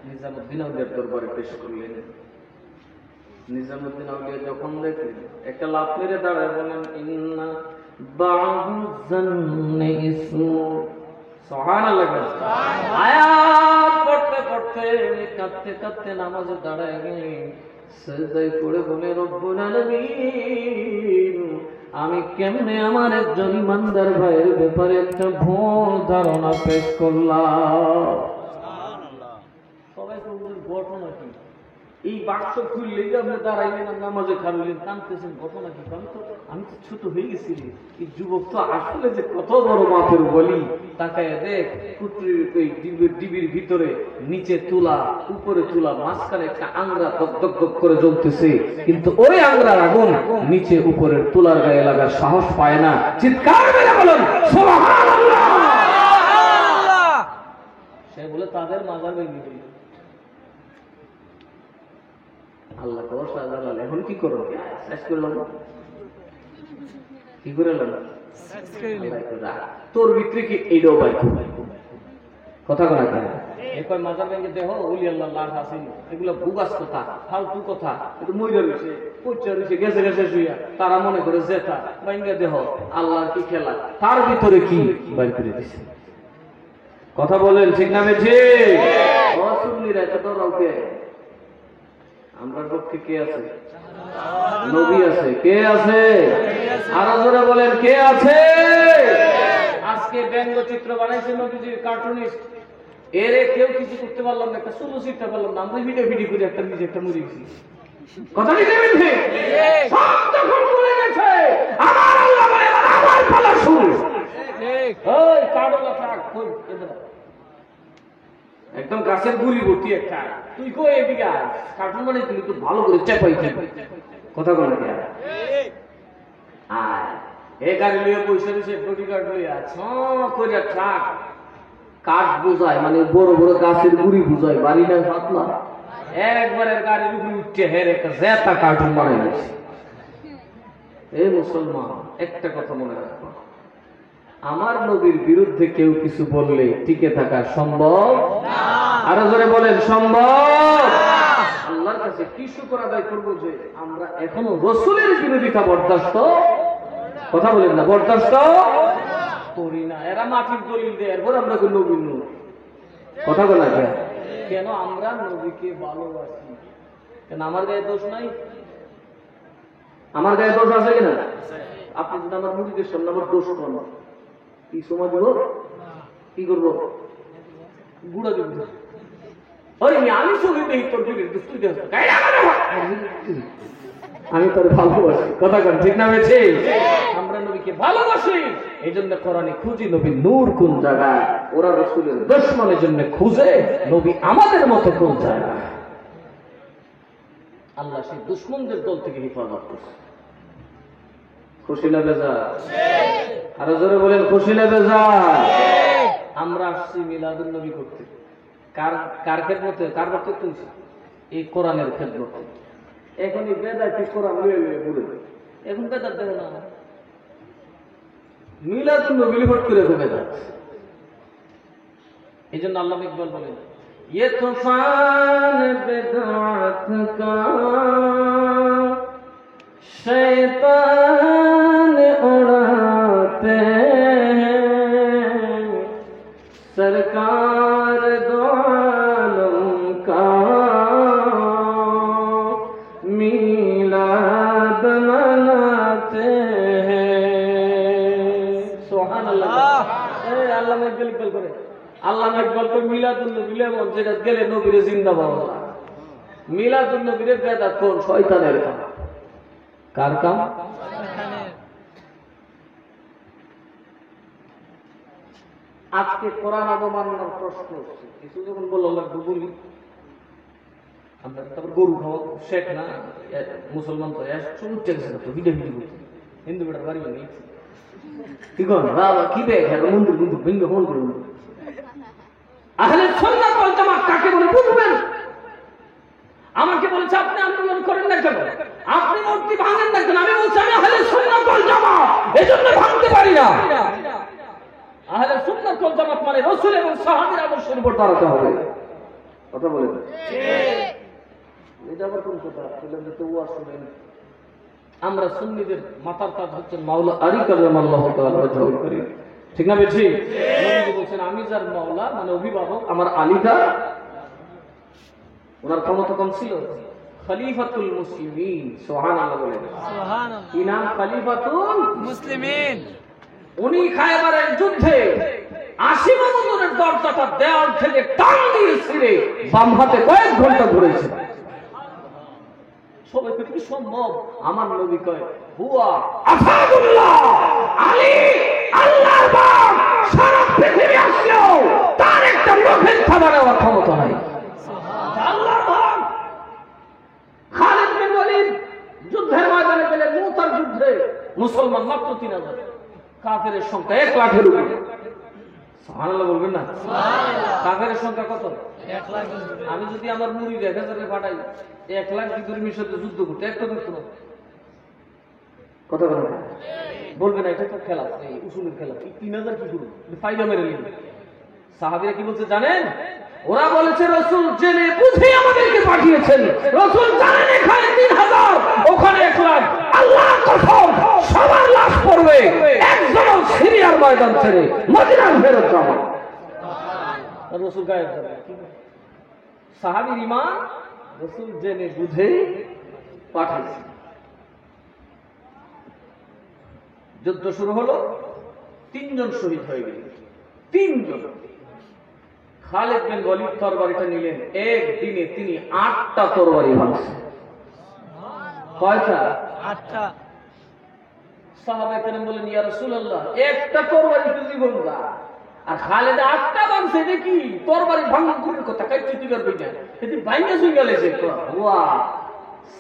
নিজামুদ্দিন আউলিয়ার দরবারে পেশ করলেন। নিজামুদ্দিন আউলিয়া যখন দেখলেন, একটা লাফ মেরে দাঁড়ায় বলেন, ইন্না বা'দু যান্নি ইসমু। সুবহানাল্লাহ। আয়াত পড়তে পড়তে কাঁদতে কাঁদতে নামাজে দাঁড়ায় গেলেন, সিজদায় পড়ে বলে, রব্বুল আলামিন, আমি কেমনে আমার একজন ইমানদার ভাইয়ের ব্যাপারে একটা ভুল ধারণা পেশ করলাম। সবাই ঘটনা কি? এই বাক্স খুললেই আপনি দাঁড়াইলেন, নামাজে খারুলেন, কাঁদতেছেন, ঘটনা কি? আমি তো ছোট হয়ে গেছি, এই যুবক তো আসলে যে কত বড় মাপের বলি। তাকায় দেখ, ডিবির ভিতরে নিচে তুলা, উপরে তুলা, মাঝখানে একটা আংরা দক দক দক করে জ্বলতেছে, কিন্তু ওই আংরার আগুন নিচে উপরের তুলার গায়ে লাগার সাহস পায় না। চিৎকার করে বলেন সুবহানাল্লাহ। সে বলে তাদের মাজার ভেঙে দিল। আল্লাহ এখন কি করো? শেষ করলাম, কি করে তোর ভিতরে কি এইটাও বাইক কথা কনা কেন? এরপর মাজার ব্যাংকে দেহ উলি আল্লাহ লাশ আছে, এগুলো ভুগাস কথা, ফালতু কথা। একটু মইরা রয়েছে, পচা রয়েছে, গেছে গেছে শুইয়া, তারা মনে করে জেতা বাইঙ্গা দেহ আল্লাহর কি খেলা, তার ভিতরে কি বাইর করে দিছে। কথা বলেন ঠিক না বেঠে? অসুন্নিরা এত রাউকে আমরা পক্ষে কে আছে? নবী আছে। কে আছে? আরো জোরে বলেন, কে আছে? আজকে ব্যঙ্গচিত্র বানাইছে নবীজির কার্টুনিস্ট, এরে কেউ কিছু করতে পারলাম না, একটা সুলো শিখতে পারলাম না, আমরা ভিডিও ভিডিও করে একটা নিজে একটা মুড়ি গেছি। কথা নিতে বলছে সব যখন বলে গেছে, আমার আল্লাহ বলে আমার পালা শুরু। ওই কাডলা থাক, কই এদা একদম গাছের গুড়ি ভর্তি একটা, তুই কই এদিকে আয়, কার্টুন মানে তুই তো ভালো করে চাপাই চাপাই কথা বলে কে আয়। এ গাড়ি লিয়ে পয়সা দিছে, বডি গার্ড লইয়া ছ করে ট্রাক কাঠ বুঝায়, মানে বড় বড় গাছের গুড়ি বুঝায়, বাড়ি না পাতলা, একবারের গাড়ির উপরে উঠছে, হের একটা জেতা কার্টুন বানাই দিচ্ছে। এই মুসলমান, একটা কথা মনে রাখবো, আমার নবীর বিরুদ্ধে কেউ কিছু বললে টিকে থাকা সম্ভব না। আরো জোরে বলেন সম্ভব। আল্লাহর কাছে কি শুকর আদায় করবো যে আমরা এখনো রাসূলের বিরোধিতা বরদাস্ত, কথা বলেন না, বরদাস্ত করি না। এরা মাটির দলিল দেয়, এরপর আমরা নবীর নূর কথা বলা যায় কেন আমরা নবীকে ভালোবাসি? কেন আমার গায়ে দোষ নাই? আমার গায়ে দোষ আছে কিনা? আপনি যদি আমার মুরগির সামনে আমার দোষ করেন, কি সময় দিব? কি করবো? গুড়া দিব। আমি ছবি দেখি তোর দিকে আমি তোর ভালোবাসি। কথা কন ঠিক না বেছে? আমরা নবীকে ভালোবাসি, এই জন্য কোরআনে খুঁজি নবী নূর কোন জায়গায়। ওরা রাসূলের দুশমনের জন্য খুঁজে নবী আমাদের মতো কোন জায়গায়। আল্লাহ সেই দুশমনদের দল থেকে হেফাজত করছে। খুশি না বেজার? আরো জোরে বলেন খুশি না বেজার? আমরা আসছি মিলাদুন নবী করতে। কার খেদমতে? কার করতে তুলছি? এই কোরআনের খেদমতে। এখন এই বেদাতি কোরআন লয়ে ঘুরে, এখন বেদাত দেবে না, মিলাদুন নবী লিফট করে বেদাত। এই জন্য আল্লাহ ইকবাল বলেন, ये तूफान बिदअत का शैतान उड़ाते हैं, सरकार दो आलम का मीलाद मनाते हैं। सुभान अल्लाह। अल्लाह में इकबाल करे, আল্লাহ ইকবাল তো মিলাদুন নবীর মসজিদে গেলে নবীরে জিন্দাবাদ, মিলাদুন নবীর বেদাত কোন শয়তানের কাম। কার কাম? আজকে কোরআন অবমাননার প্রশ্ন হচ্ছে, কিছু যখন বললো লাগবে বলি, আমরা তারপর গরু খাওয়া শেখ না মুসলমান তো উঠে গেছে তো ভিডিও ভিডিও হিন্দু বেটার বাড়ি নেই কি কন বাবা কি বে মন্দির কিন্তু ভিন্ন ফোন করুন। আহলে সুন্নাত ওয়াল জামাত কাকে বলে বুঝবেন? আমাকে বলেছে আপনি আন্দোলন করেন না কেন, আপনি মূর্তি ভাঙেন না কেন? আমি বলছি আমি আহলে সুন্নাত ওয়াল জামাত, এজন্য ভাঙতে পারি না। আহলে সুন্নাত ওয়াল জামাত মানে রাসূল এবং সাহাবীর আদর্শের উপর দাঁড়াতে হবে। কথা বলেন ঠিক? এটা আবার কোন কথা? সেটা তো ওয়াজ শুনেন। আমরা সুন্নিদের মাথার তাজ হচ্ছে মাওলা আলী কারামাল্লাহু তাআলা ওয়াজহুল কারীম। ঠিক না বেঠি? নবী বলেছেন আমি যার মাওলা মানে অভিভাবক আমার আলীটা, ওনার ক্ষমতা কম ছিল, খলিফাতুল মুসলিমিন। সুবহানাল্লাহ বলেন সুবহানাল্লাহ। কি নাম? খলিফাতুল মুসলিমিন। উনি খায়বারের যুদ্ধে ৮০ বছরের দরজাটা দেওয়াল থেকে টান দিয়ে ছিঁড়ে বাম হাতে কয়েক ঘন্টা ঘুরেছে। সবাই কি সম্ভব? আমার নবী কয় হুয়া আসাদুল্লাহ, আলী আল্লাহর বাপ। সারা পৃথিবী আসলেও তার একটা মুখের খাবার নেওয়ার ক্ষমতা নাই। আল্লাহর বাপ। খালিদ বিন ওয়ালিদ যুদ্ধের ময়দানে গেলে মুতার যুদ্ধে মুসলমান মাত্র ৩০০০, কাফেরের সংখ্যা ১ লাখের উপরে। সুবহানাল্লাহ বলবেন না? সুবহানাল্লাহ। কাফেরের সংখ্যা কত? ১ লাখ। আমি যদি আমার মুরিদ ১০০০ পাঠাই ১ লাখ বিধর্মীর সাথে যুদ্ধ করতে একটা দেখতো না। কথা বলেন বলবে না এটা তো খেলা, এই উসুলের খেলা। ৩০০০ কি করুন ফাইদা মেরে নিন। সাহাবীরা কি বলছে জানেন? ওরা বলেছে রাসূল জেনে বুঝে আমাদেরকে পাঠিয়েছেন। রাসূল জানেন এখানে ৩০০০ ওখানে ১ লাখ। আল্লাহর কসম সবার লাশ পড়বে, একজনও সিরিয়ার ময়দান ছেড়ে মদিনায় ফেরত যাবে না। রাসূল গায়েব যাবে। সাহাবীর ঈমান রাসূল জেনে বুঝে পাঠিয়েছেন। যুদ্ধ শুরু হলো, ৩ জন শহীদ হয়ে গেল। ৩ জন। খালিদ বিন ওয়ালিদ তরবারিটা নিলেন, একদিনে তিনি ৮টা তরবারি ভাঙছেন। কয়টা? ৮টা। সাহাবায়ে কেরাম বলেন ইয়া রাসূলুল্লাহ একটা তরবারি তো জীবন যা, আর খালিদ ৮টা ভাঙছে নাকি? তরবারি ভাঙার দূরের কথা, কাইতে দিবার কইনা এটি ভাঙা শুই গেলেছে। ওয়াহ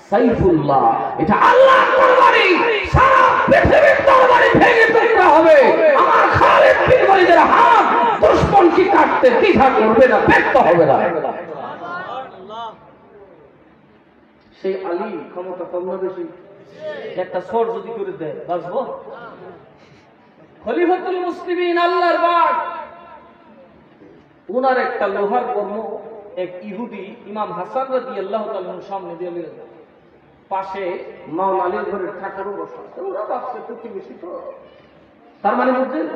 সাইফুল্লাহ, এটা আল্লাহর তরবারি। সারা পৃথিবীর তরবারি ভেঙে টুকরা হবে, আমার খালিদ বিন ওয়ালিদের হাত দুশমন কি কাটতে দ্বিধা করবে না, ব্যর্থ হবে না। সুবহানাল্লাহ। সেই আলী ক্ষমতা কম না বেশি? একটা সর যদি করে দেয় বাঁচবো? খলিফাতুল মুসলিমিন আল্লাহর বাগ। ওনার একটা লোহার কর্ম এক ইহুদি ইমাম হাসান রাদিয়াল্লাহু তাআলার সামনে দিয়ে নিয়ে যায়। পাশে মাওলা আলীর ঘরের ঠাকুরও বসা। ওরা ভাবছে প্রতিবেশী তো, তার মানে বুঝছেন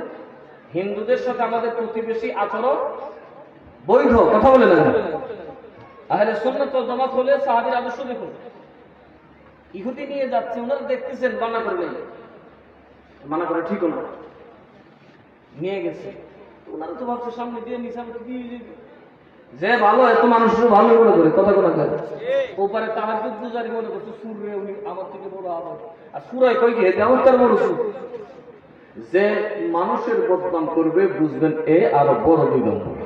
হিন্দুদের সাথে আমাদের প্রতিবেশী আচরণ বৈধ, কথা বলে না। আহলে সুন্নাত ওয়াল জামাত হলে সাহাবীর আদর্শ দেখুন, ইহুদি নিয়ে যাচ্ছে, ওনারা দেখতেছেন, মানা করে নেই, মানা করে ঠিক না, নিয়ে গেছে, ওনারা তো ভাবছে সামনে দিয়ে নিসাব দিয়ে যে ভালো এত মানুষের ভালো মনে করে, কথা কথা করে ওপারে তাহাজ্জুদ গুজারি মনে করছে সুরে উনি আমার থেকে বড় আবার, আর সুরাই কই গিয়ে আমার তার বড় সুর। যে মানুষের বদনাম করবে বুঝবেন এ আরো বড় বিড়ম্বনা,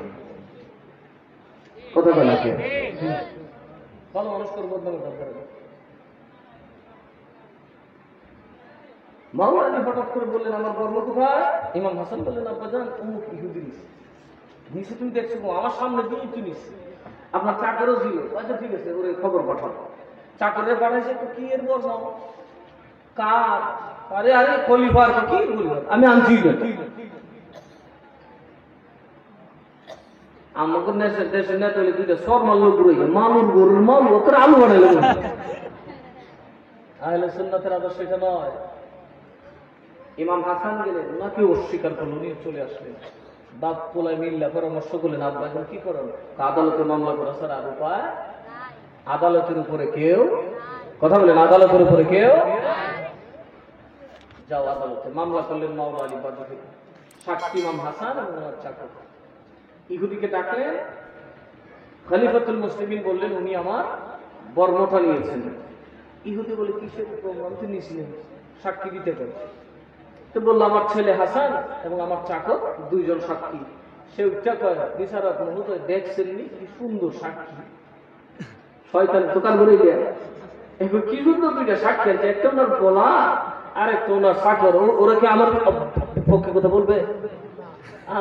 কথা বলে কে ভালো মানুষ করে বদনাম দরকার। মাওলানা হঠাৎ করে বললেন আমার কর্ম কোথায়? ইমাম হাসান বললেন আব্বা জান অমুক ইহুদি নিচে তুমি দেখছো, আমার সামনে দিয়ে তুই নিস, আপনার চাকরও ছিল, আচ্ছা ঠিক আছে ওরে খবর পাঠাবো। চাকরে পাঠাইছে, তো কি এর বর্ণ কার? আরে আরে খলিফার, কি বলবো আমি আনছি না, আমাকে দেশের নেতা হলে দুইটা সব মাল্য ঘুরে মালুর গরুর মাল ওদের আলু বানাইল। আহলে সুন্নাতের আদর্শ এটা নয়। ইমাম হাসান গেলেন, ওনাকে অস্বীকার করলো, নিয়ে চলে আসলেন, বাপ পোলায় মিল্লা পরামর্শ করলেন, আব্বা এখন কি করেন? আদালতে মামলা করা স্যার আর উপায়, আদালতের উপরে কেউ, কথা বলেন, আদালতের উপরে কেউ, যাও আদালতে। মামলা করলেন মাওলা আলী বাদী থেকে, সাক্ষী ইমাম হাসান এবং ওনার চাকর। ইহুদিকে ডাকলেন, খলিফাতুল মুসলিমিন বললেন উনি আমার বর্মটা নিয়েছেন। ইহুদি বলে কিসের প্রমাণ? তো নিয়েছিলেন, সাক্ষী দিতে পারে। তো বললো আমার ছেলে হাসান এবং আমার চাকর দুইজন সাক্ষী। সে উচ্চা করে বিচারক মহোদয় দেখছেন কি সুন্দর সাক্ষী, শয়তান দোকান করে দেয়া এখন কি সুন্দর দুইটা সাক্ষী আছে, একটা ওনার বলা আর একটা ওনার চাকর, ওরা কি আমার পক্ষে কথা বলবে?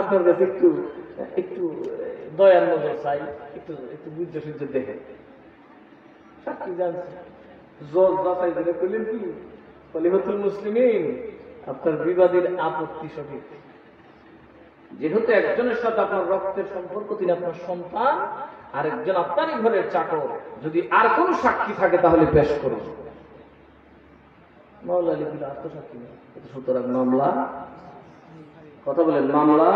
আপনার কাছে একটু একটু দয়ার নজর চাই, একটু একটু বুঝতে সুঝতে দেখে। সাক্ষী জানছে, জজ বাছাই করে করলেন কি খলিফাতুল মুসলিমিন আপনার বিবাদের আপত্তি সঠিক, যেহেতু একজনের সাথে আপনার রক্তের সম্পর্ক, তিনি আপনার সন্তান, আর একজন আপনারই ঘরের চাকর, যদি আর কোন সাক্ষী থাকে তাহলে পেশ করুন। মাওলা আলী বিল আত্মসাক্ষী নেই, সুতরাং মামলা, কথা বলেন মামলা।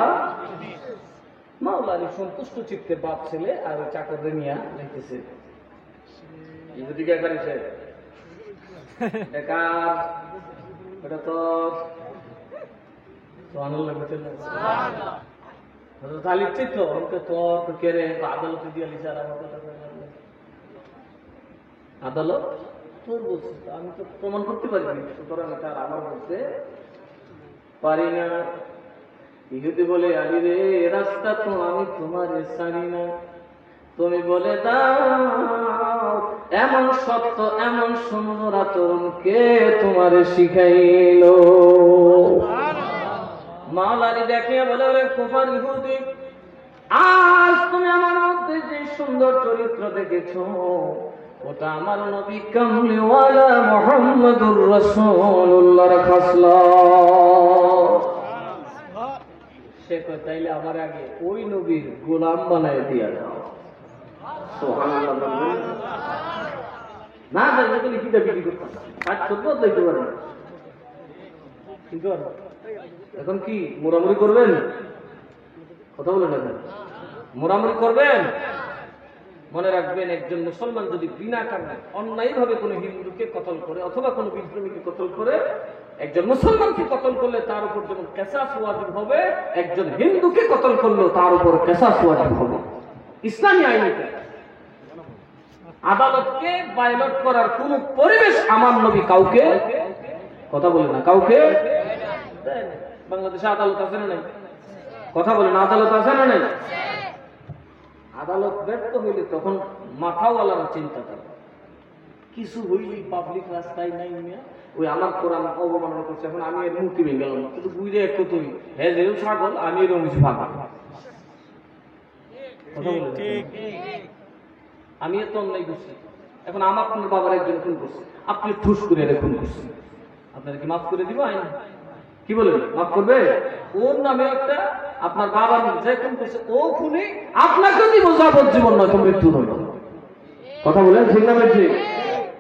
মাওলা আলী সন্তুষ্ট চিত্তে বাপ ছেলে আর ওই চাকরদের নিয়ে দেখতেছে, ইহুদিকে করেছে বেকার, এটা তো আদালতে দিয়ে আদালত তোর বলছে, আমি তো প্রমাণ করতে পারি, সুতরাং তার আমার বলতে পারি না। ইহুদি বলে আলী রে রাস্তা তো আমি তোমার ছাড়ি না, তুমি বলে দাও এমন সত্য এমন সুন্দর আচরণ কে তোমার শিখাইল? মাওলানা দেখে বলে ওরে কুফার ইহুদি, আজ তুমি আমার মধ্যে যে সুন্দর চরিত্র দেখেছো ওটা আমার নবী কামলিওয়ালা মুহাম্মদুর রাসূলুল্লাহর খাসলত। সে কয় তাইলে আমার আগে ওই নবীর গোলাম বানায় দিয়া দাও। সুবহানাল্লাহ। না দেখলে কি বিক্রি করতাম, কাজ করবো দেখতে পারেন, এখন কি মোরামুরি করবেন? কথা বলেন না, মোরামুরি করবেন? মনে রাখবেন, একজন মুসলমান যদি বিনা কারণে অন্যায় ভাবে কোনো হিন্দুকে কতল করে অথবা কোনো বিদ্রোহীকে কতল করে, একজন মুসলমানকে কতল করলে তার উপর যেমন কিসাস ওয়াজিব হবে, একজন হিন্দুকে কতল করলে তার উপর কিসাস ওয়াজিব হবে। ইসলামী আইনে আদালতকে ভায়োলেট করার কোন পরিবেশ আমার নবী কাউকে, কথা বলে না, কাউকে। বাংলাদেশে আদালত আছে না নাই? কথা বলে না, আদালত আছে না নাই? আদালত ব্যর্থ হইলে তখন মাথাওয়ালারা চিন্তা করে, কিছু হইলি পাবলিক রাস্তায় নাই মিয়া, ওই আমার কোরআন অবমাননা করছে, এখন আমি এর মুক্তি ভেঙে গেলাম, কিন্তু বুঝে একটু তুই হ্যাঁ যেও ছাগল, আমি এরকম কিছু ভাগ, আমি এত অন্যায় করছি, এখন আমার আপনার বাবার একজন খুন করছে, আপনি ঠুস করে এর খুন করছেন, আপনারা কি মাফ করে দিব? আইন কি বলে মাফ করবে? ওর নামে একটা আপনার বাবার যে খুন করছে ও খুনি, আপনাকে দিব যাবজ্জীবন নয়তো মৃত্যু নয়। কথা বলেন ঠিক না বেশি?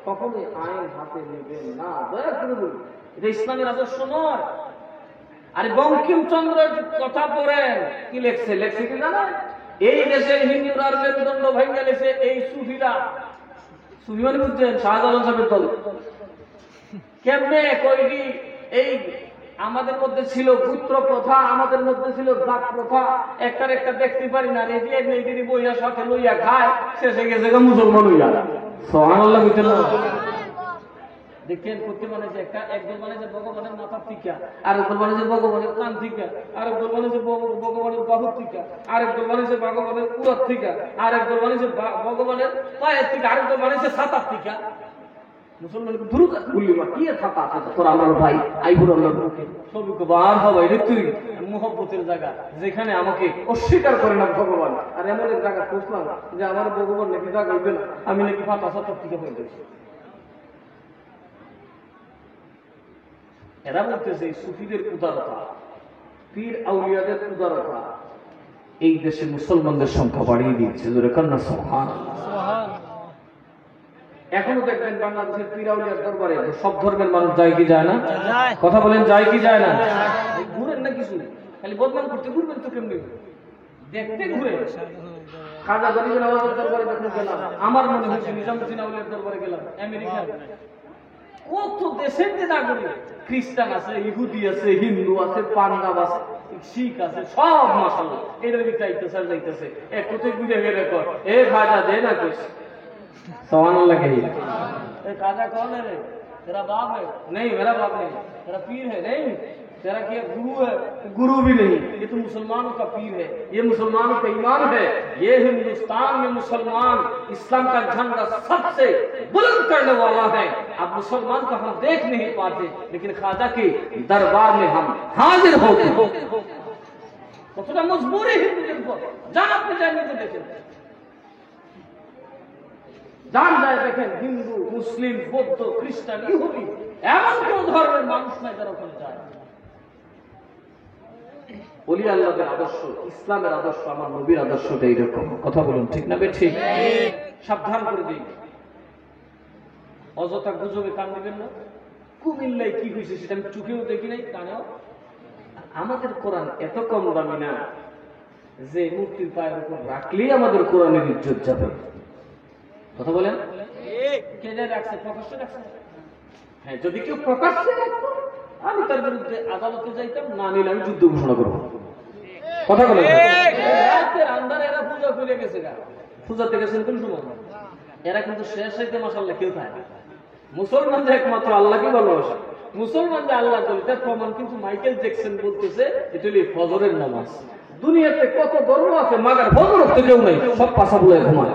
কখনোই আইন হাতে নেবেন না, দয়া করে বলুন, এটা ইসলামের আদর্শ নয়। আরে বঙ্কিমচন্দ্রের কথা পড়েন, কি লেখছে? লেখছে কি জানেন? এই দেশের হিন্দুরা মেরুদণ্ড ভেঙে গেছে এই সুফিরা। সুফি মানে বুঝছেন? শাহজালাল সাহেবের দল। কেমনে কইরি? এই আমাদের মধ্যে ছিল পুত্র প্রথা, আমাদের মধ্যে ছিল জাত প্রথা, একটার একটা দেখতে পারি না, রেডি নেই বইয়া সাথে লইয়া খায়, শেষে গেছে মুসলমান হইয়া। সুবহানাল্লাহ বুঝছেন না? দেখেন করতে মানে যে একদল মানে যে ভগবানের মাথার টিকা, আরেকদল মানে যে ভগবানের কান টিকা, আরেকদল মানে যে ভগবানের বাহুর টিকা, আরেকদল মানে যে ভগবানের উড়ার টিকা, আরেকদল মানে যে ভগবানের পায়ের টিকা, আরেকদল মানে যে ছাতার টিকা। মুসলমান দুরুকা বললি মা কি ছাতা আছে তোর আমার ভাই আইবুর আল্লাহর মুখে সবই বার হবে রে তুই মোহব্বতের জায়গা যেখানে আমাকে অস্বীকার করে না ভগবান। আর এমন এক জায়গা খুঁজলাম যে আমার ভগবান নাকি জায়গা হইবে না, আমি নাকি ফাতা ছাতার টিকা হয়ে যাচ্ছি। এরা বলতেছে সুফিদের উদারতা, পীর আউলিয়াদের উদারতা এই দেশে মুসলমানদের সংখ্যা বাড়িয়ে দিয়েছে। জোরে কান্না সুবহানাল্লাহ। এখনো দেখবেন বাংলাদেশের পীর আউলিয়ার দরবারে সব ধর্মের মানুষ যায় কি যায় না? কথা বলেন, যায় কি যায় না? ঘুরেন না কিছু, খালি বদনাম করতে ঘুরবেন তো কেমনি? দেখতে ঘুরে। খাজা গরিবের আওয়াজের দরবারে যখন গেলাম আমার মনে হয়েছে নিজামুদ্দিন আউলিয়ার দরবারে গেলাম। আমেরিকা কত দেশের যে নাগরিক, খ্রিস্টান আছে, ইহুদি আছে, হিন্দু আছে, পাঞ্জাব আছে, শিখ আছে, সব মাশাআল্লাহ এদের চাইতেছে আর যাইতেছে। এক কোথায় ঘুরে গেলে কর এ খাজা দে না কইস सुभानअल्लाह कहिए। खाजा कौन है रे? तेरा बाप है? नहीं मेरा बाप नहीं। तेरा पीर है? नहीं। तेरा क्या गुरु है? गुरु भी नहीं। ये तो मुसलमानों का पीर है, ये मुसलमानों का ईमान है। ये हिंदुस्तान में मुसलमान इस्लाम का झंडा सबसे बुलंद करने वाला है। अब मुसलमान को हम देख नहीं पाते, लेकिन खाजा के दरबार में हम हाजिर होते हैं। कतटा मजबूरी हिंदुদের উপর যান আপনি জানেন তো দেখেন, যান যায় দেখেন হিন্দু, মুসলিম, বৌদ্ধ, খ্রিস্টান, ইহুদি এমন কোন ধর্মের মানুষ নাই যারা ওখানে যায়। ওলি আল্লাহর আদর্শ, ইসলামের আদর্শ, আমার নবীর আদর্শটা এইরকম। কথা বলুন ঠিক না ঠিক? সাবধান করে দিই, অযথা গুজবে কান দিবেন না। কুমিল্লায় কি হয়েছে সেটা আমি চোখেও দেখি নাই, কানেও। আমাদের কোরআন এত কম দামি না যে মূর্তির পায়ের উপর রাখলেই আমাদের কোরআনের ইজ্জত যাবে। কথা বলেন, কে রাখছে? প্রকাশ্যে রাখছে। হ্যাঁ, যদি কেউ প্রকাশ্যে রাখতো আমি তার বিরুদ্ধে আদালতে যাইতাম, না নিলে আমি যুদ্ধ ঘোষণা করবো। কথা বলেন, রাতের আন্ধারে এরা পূজা করে গেছে, পূজাতে গেছেন কোন সময়? এরা কিন্তু শেষ হইতে মাশাআল্লাহ কেউ থাকে। মুসলমান যে একমাত্র আল্লাহকে ভালোবাসে, মুসলমান যে আল্লাহ বলে তার প্রমাণ কিন্তু মাইকেল জ্যাকসন বলতেছে এটা হলো ফজরের নামাজ। দুনিয়াতে কত ধর্ম আছে, মাগার ফজর তো কেউ নাই, সব পাশা বলে ঘুমায়।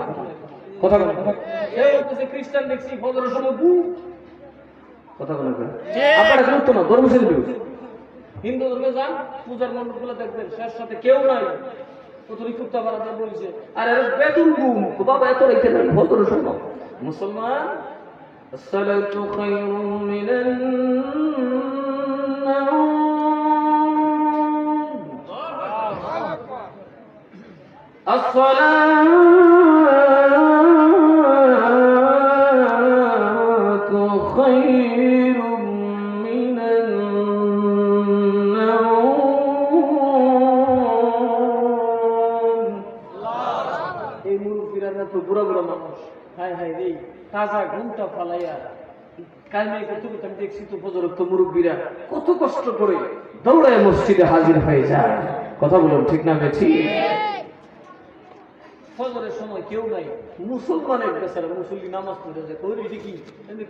কথা বলেন, এই বলতেছে খ্রিস্টান দেখছি ফজরের সময় কথা বলেন আপনারা গুরুত্ব না, ধর্ম ছেড়ে দিন। হিন্দু ধর্মে যান, পূজার মণ্ডপগুলো দেখবেন শেষ সাথে কেউ নাই, কতরি কুত্তা বাড়াতে বলছে। আর এর বেতন গুম বাবা এত রেখে দেন ফজরের সময়। মুসলমান الصلاة خير من النوم الصلاة خير من النوم। এই মুরব্বীরা তো বুড়া বুড়া মানুষ, হায় হায় রে তাজা ঘুমটা ফালাইয়া কালমে করতে করতে আমি দেখছি তো ফজরের তো মুরব্বীরা কত কষ্ট করে দৌড়ায় মসজিদে হাজির হয়ে যায়। কথা বলুন ঠিক না ঠিক? ফজরের সময় কেউ নাই, মুসলমানের বেচারা মুসল্লি নামাজ পড়ে যায়, ওই এটা কি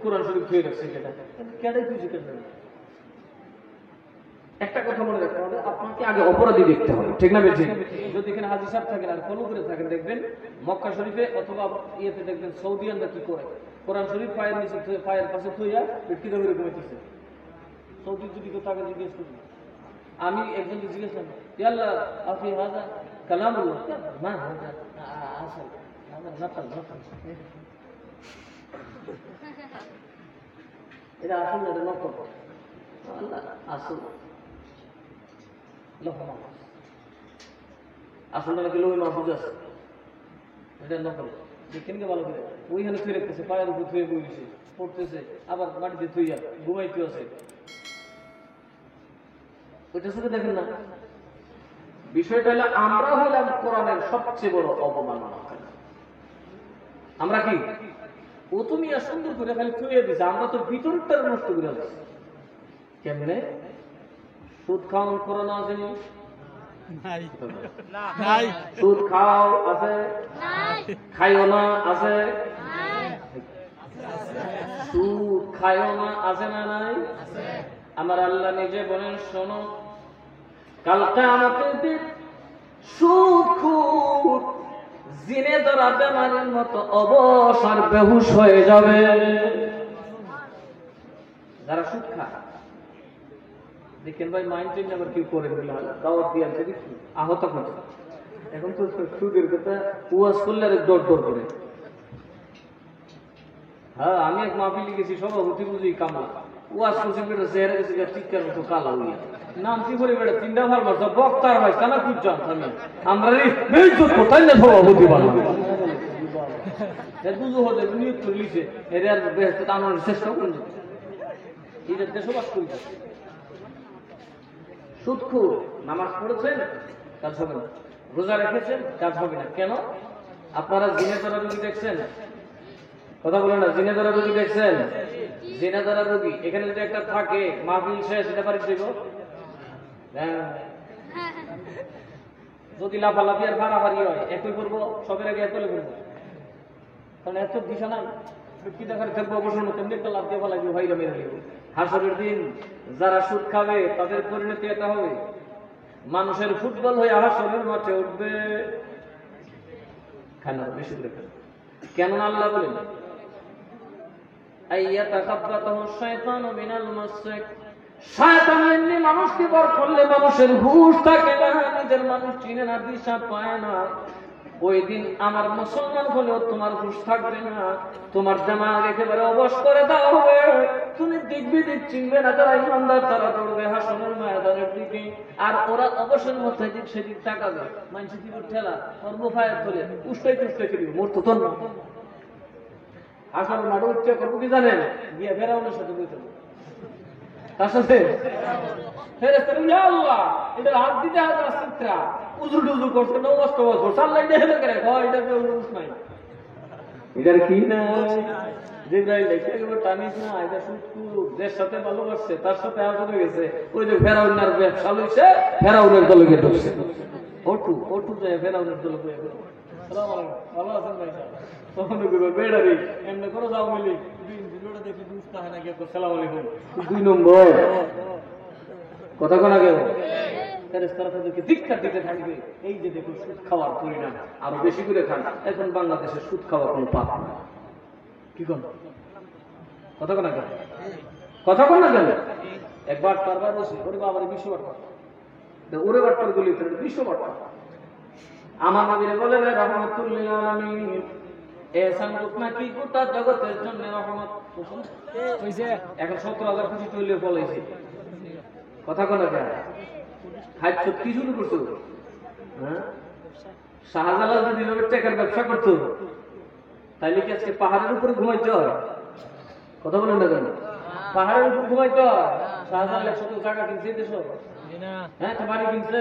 কোরআন শরীফ ধুয়ে রাখছে, সেটা কেডাই তুই কেন? একটা কথা মনে রাখতে হবে, আপনাকে আগে অপরাধী দেখতে হবে, ঠিক না বেঠিক? যদি এখানে হাজী সাহেব থাকেন আর ফলো করে থাকেন, দেখবেন মক্কা শরীফে অথবা ইয়েতে দেখবেন সৌদিয়ানরা কি করে, কোরআন শরীফ পায়ের নিচে পায়ের পাশে থইয়া ব্যক্তি করে ঘুমাইতেছে। সৌদি যদি কেউ তাকে জিজ্ঞেস করি, আমি একজনকে জিজ্ঞেস করলাম ইয়াল্লাহ আপনি হাজা কালামুল্লাহ না হাজা আসল নকল নকল, এটা আসল না, এটা নকল। আল্লাহ আসল আসলটা নাকি লোহ মাহফুজ আছে, এটা নকল। দেখেন কে ভালো করে ওইখানে থুয়ে রাখতেছে, পায়ের উপর থুয়ে বইছে, পড়তেছে, আবার মাটিতে থুইয়া ঘুমাইতে আছে। ওইটার সাথে দেখেন না বিষয়টা হলো আমরা হলাম কোরআনের সবচেয়ে বড় অবমাননা। আমরা কি ও তুমি আর সুন্দর করে খালি থুয়ে দিছে, আমরা তো ভিতরটা নষ্ট করে দিচ্ছি। কেমনে? সুদ খাওয়ার কোরআন আছে? সুদ খাও আছে? খাইও না আছে? সুদ খাইও না আছে না নাই? আমার আল্লাহ নিজে বলেন, শোনো কাল কিয়ামতের দিন সুদখোর জিনে ধরা বেমারের মতো অবসর বেহুশ হয়ে যাবে। যারা সুদ খায় দেখেন ভাই, মাইন্ড আবার কি করে দাওয়াত দিয়ে দেখি আহত করছে। এখন তো সুদের কথা ওয়াজ করলে আর দর দর করে। হ্যাঁ, আমি এক মাহফিলে গেছি, সভাপতি বুঝি কামলা ওয়াজ করছি, বেটা চেহারা গেছি টিকার মতো কালা হইয়া নাম কি করে বেটা তিনটা ভার মারছ বক্তার ভাই কানা খুব জানি আমরা কোথায় না সভাপতি বানাবো দুজো হলে নিয়োগ করে লিখে এর আর বেহেস্তে টানানোর চেষ্টা করল। এটা দেশবাস করি সুদখোর নামাজ পড়েছেন কাজ হবে না, রোজা রেখেছেন কাজ হবে না। কেন? আপনারা জিনে ধরা রোগী দেখছেন? কথা বলেন না, জিনে ধরা রোগী দেখছেন? জিনে ধরা রোগী এখানে যদি একটা থাকে মাহফিল শেষ এটা বাড়ি দেব, যদি লাফালাফি আর ফাড়াফাড়ি হয় একই করবো, সবের আগে একলে করবো। কারণ এত দিশা না কি দেখার থাকবো, অবসর মতো একটা লাভ দিয়ে ফেলা গিয়ে ভাইরা মেরে দেবো। হাসরের দিন যারা সুদ খাবে তাদের পরিণতি এটা হবে, মানুষের ফুটবল হয়ে হাসরের মাঠে উঠবে। খানা বেশি করে খান। কেন আল্লাহ বলেন শয়তান এমনি মানুষকে বর করলে মানুষের হুঁশ থাকে না, নিজের মানুষ চিনে না, দিশা পায় না। ওই দিন আমার মুসলমান হলেও তোমার হুঁশ থাকবে না, তোমার দিমাগ একেবারে অবশ করে দেওয়া হবে। তুমি দিক বিদিক চিনবে না, যারা ইমানদার তারা দৌড়বে হাসনের ময়দানের দিকে, আর ওরা অবসর মধ্যে দিক সেদিক তাকাবে। মানুষ দিব ঠেলা ওর মুফায়ের তোলে উষ্টাই তুষ্টাই করি মূর্ত তোর না হাসনের মাঠে উচ্চ করবো কি জানেন? গিয়ে ফেরাউনের সাথে বইতে তার সাথে আল্লাহ এটা হাত দিতে হাজার চিত্রা উজুর টুজুর করছে নষ্ট বছর সাল্লাই দেখে করে এটা নাই, এটার কি নাই জিব্রাইল একেবারে টানিস না, এটা সুদখোর যার সাথে ভালোবাসছে তার সাথে হাত হয়ে গেছে। ওই যে ফেরাউনের ব্যবসা লইছে, ফেরাউনের দলে গিয়ে ঢুকছে। ওটু ওটু যায় ফেরাউনের দলে গিয়ে ভালো আছেন ভাই? তখন বেড়ারি এমনি করে যাও মিলি দেখি বুঝতে হয় না কি সালাম আলাইকুম 2 নম্বর কথা কোন আগে ফেরেশতারা তাদেরকে দীক্ষা দিতে থাকবে। এই যে দেখো সুদ খাওয়ার পরিণাম, আরো বেশি করে খান। এখন বাংলাদেশে সুদ খাওয়া কোনো পাপ না। কি কোন কথা কোন আগে কথা কোন না কেন? একবার কারবার বসে ওরে বাবার 20 বার ওরে বাট্টার গুলি 20 বার আমার নবীরে বলে রাহমাতুল্লিল আলামিন এহসান রূপনা কি গোটা জগতের জন্য রহমত হইছে। এখন 17,000 কোটি তৈরি বলেছে কথা কোন আগে খাইছ কি শুরু করছো? হ্যাঁ, শাহজালাল যদি লোকের টাকার ব্যবসা করতো তাইলে কি আজকে পাহাড়ের উপরে ঘুমাইতে হয়? কথা বলেন না কেন? পাহাড়ের উপর ঘুমাইতে হয়? শাহজালাল 100 টাকা কিনছে দেশ, হ্যাঁ তো বাড়ি কিনছে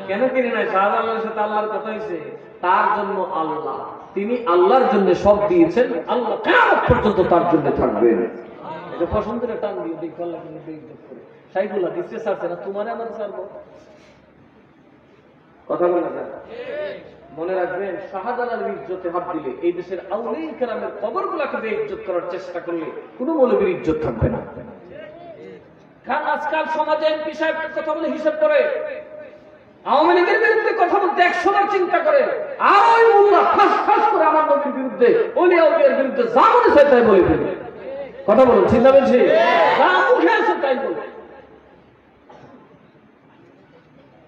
কেন? কিনে নাই। শাহজালালের সাথে আল্লাহর কথা হয়েছে, তার জন্য আল্লাহ, তিনি আল্লাহর জন্য সব দিয়েছেন, আল্লাহ কিয়ামত পর্যন্ত তার জন্য থাকবেন। এটা পছন্দের টান দিয়ে দেখো আল্লাহ কিন্তু বেইজ্জত করে সাইফুল্লাহ দিচ্ছে ছাড়ছে না, তোমারে আমার ছাড়বো। কথা বলা যায় মনে রাখবেন, শাহজালালের ইজ্জতে হাত দিলে এই দেশের আউলিয়া কেরামের কবরগুলোকে বেইজ্জত করার চেষ্টা করলে কোনো মৌলবীর ইজ্জত থাকবে না। কারণ আজকাল সমাজে এমপি সাহেব কথা বলে হিসাব করে, আওয়ামী লীগের বিরুদ্ধে কথা বলতে 100 বার চিন্তা করে, আর ওই মোল্লা ফাঁস ফাঁস করে আমার নবীর বিরুদ্ধে ওলিয়া উলিয়ার বিরুদ্ধে যা মনে চায় তাই বলে দেবে। কথা বলুন ঠিক না বলছি? যা মুখে আছে তাই বলে।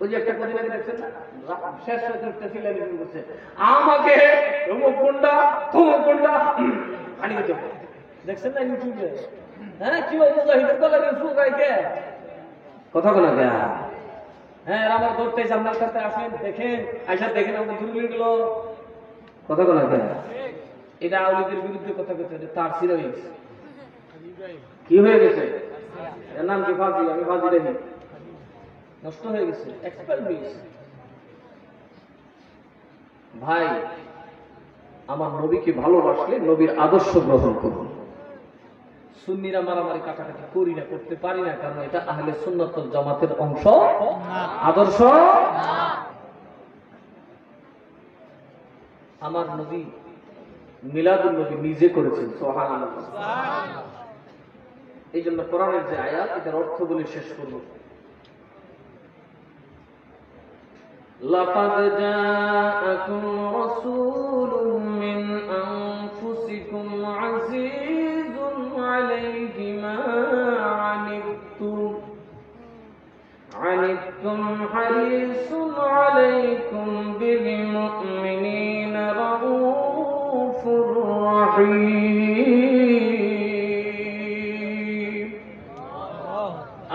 ওই যে একটা কদিন আগে দেখছেন না, শেষ করছে আমাকে অমুক কোনটা তমুক কোনটা পানি খেতে দেখছেন না ইউটিউবে? হ্যাঁ কি মুজাহিদের বলে সুগাইকে কথা বলা গা। হ্যাঁ আমার ধরতে আপনার কাছে আসেন, দেখেন আইসা দেখেন আমাদের দুর্বল গেল কথা বলা গা। এটা আওলিদের বিরুদ্ধে কথা বলছে, তার ছিল কি হয়ে গেছে, এর নাম কি ফাজি, আমি ফাজি দেখি নষ্ট হয়ে গেছে, এক্সপায়ার হয়ে গেছে। ভাই আমার নবীকে ভালোবাসলে নবীর আদর্শ গ্রহণ করুন। সুন্নিরা মারামারি কাটাকাটি করি না, করতে পারি না, কারণ এটা আহলে সুন্নাত ওয়াল জামাতের অংশ, আদর্শ। আমার নবী মিলাদুন নবী নিজে করেছেন, সুবহানাল্লাহ। এই জন্য কোরআনের যে আয়াত, এটার অর্থ বলে শেষ করব। লাকাদ জাআকুম রাসূলুম মিন আনফুসিকুম আজিজুন আলাইহি মা আনিতুম হারিসুন আলাইকুম বিল মুমিনিনা রাউফুর রাহিম।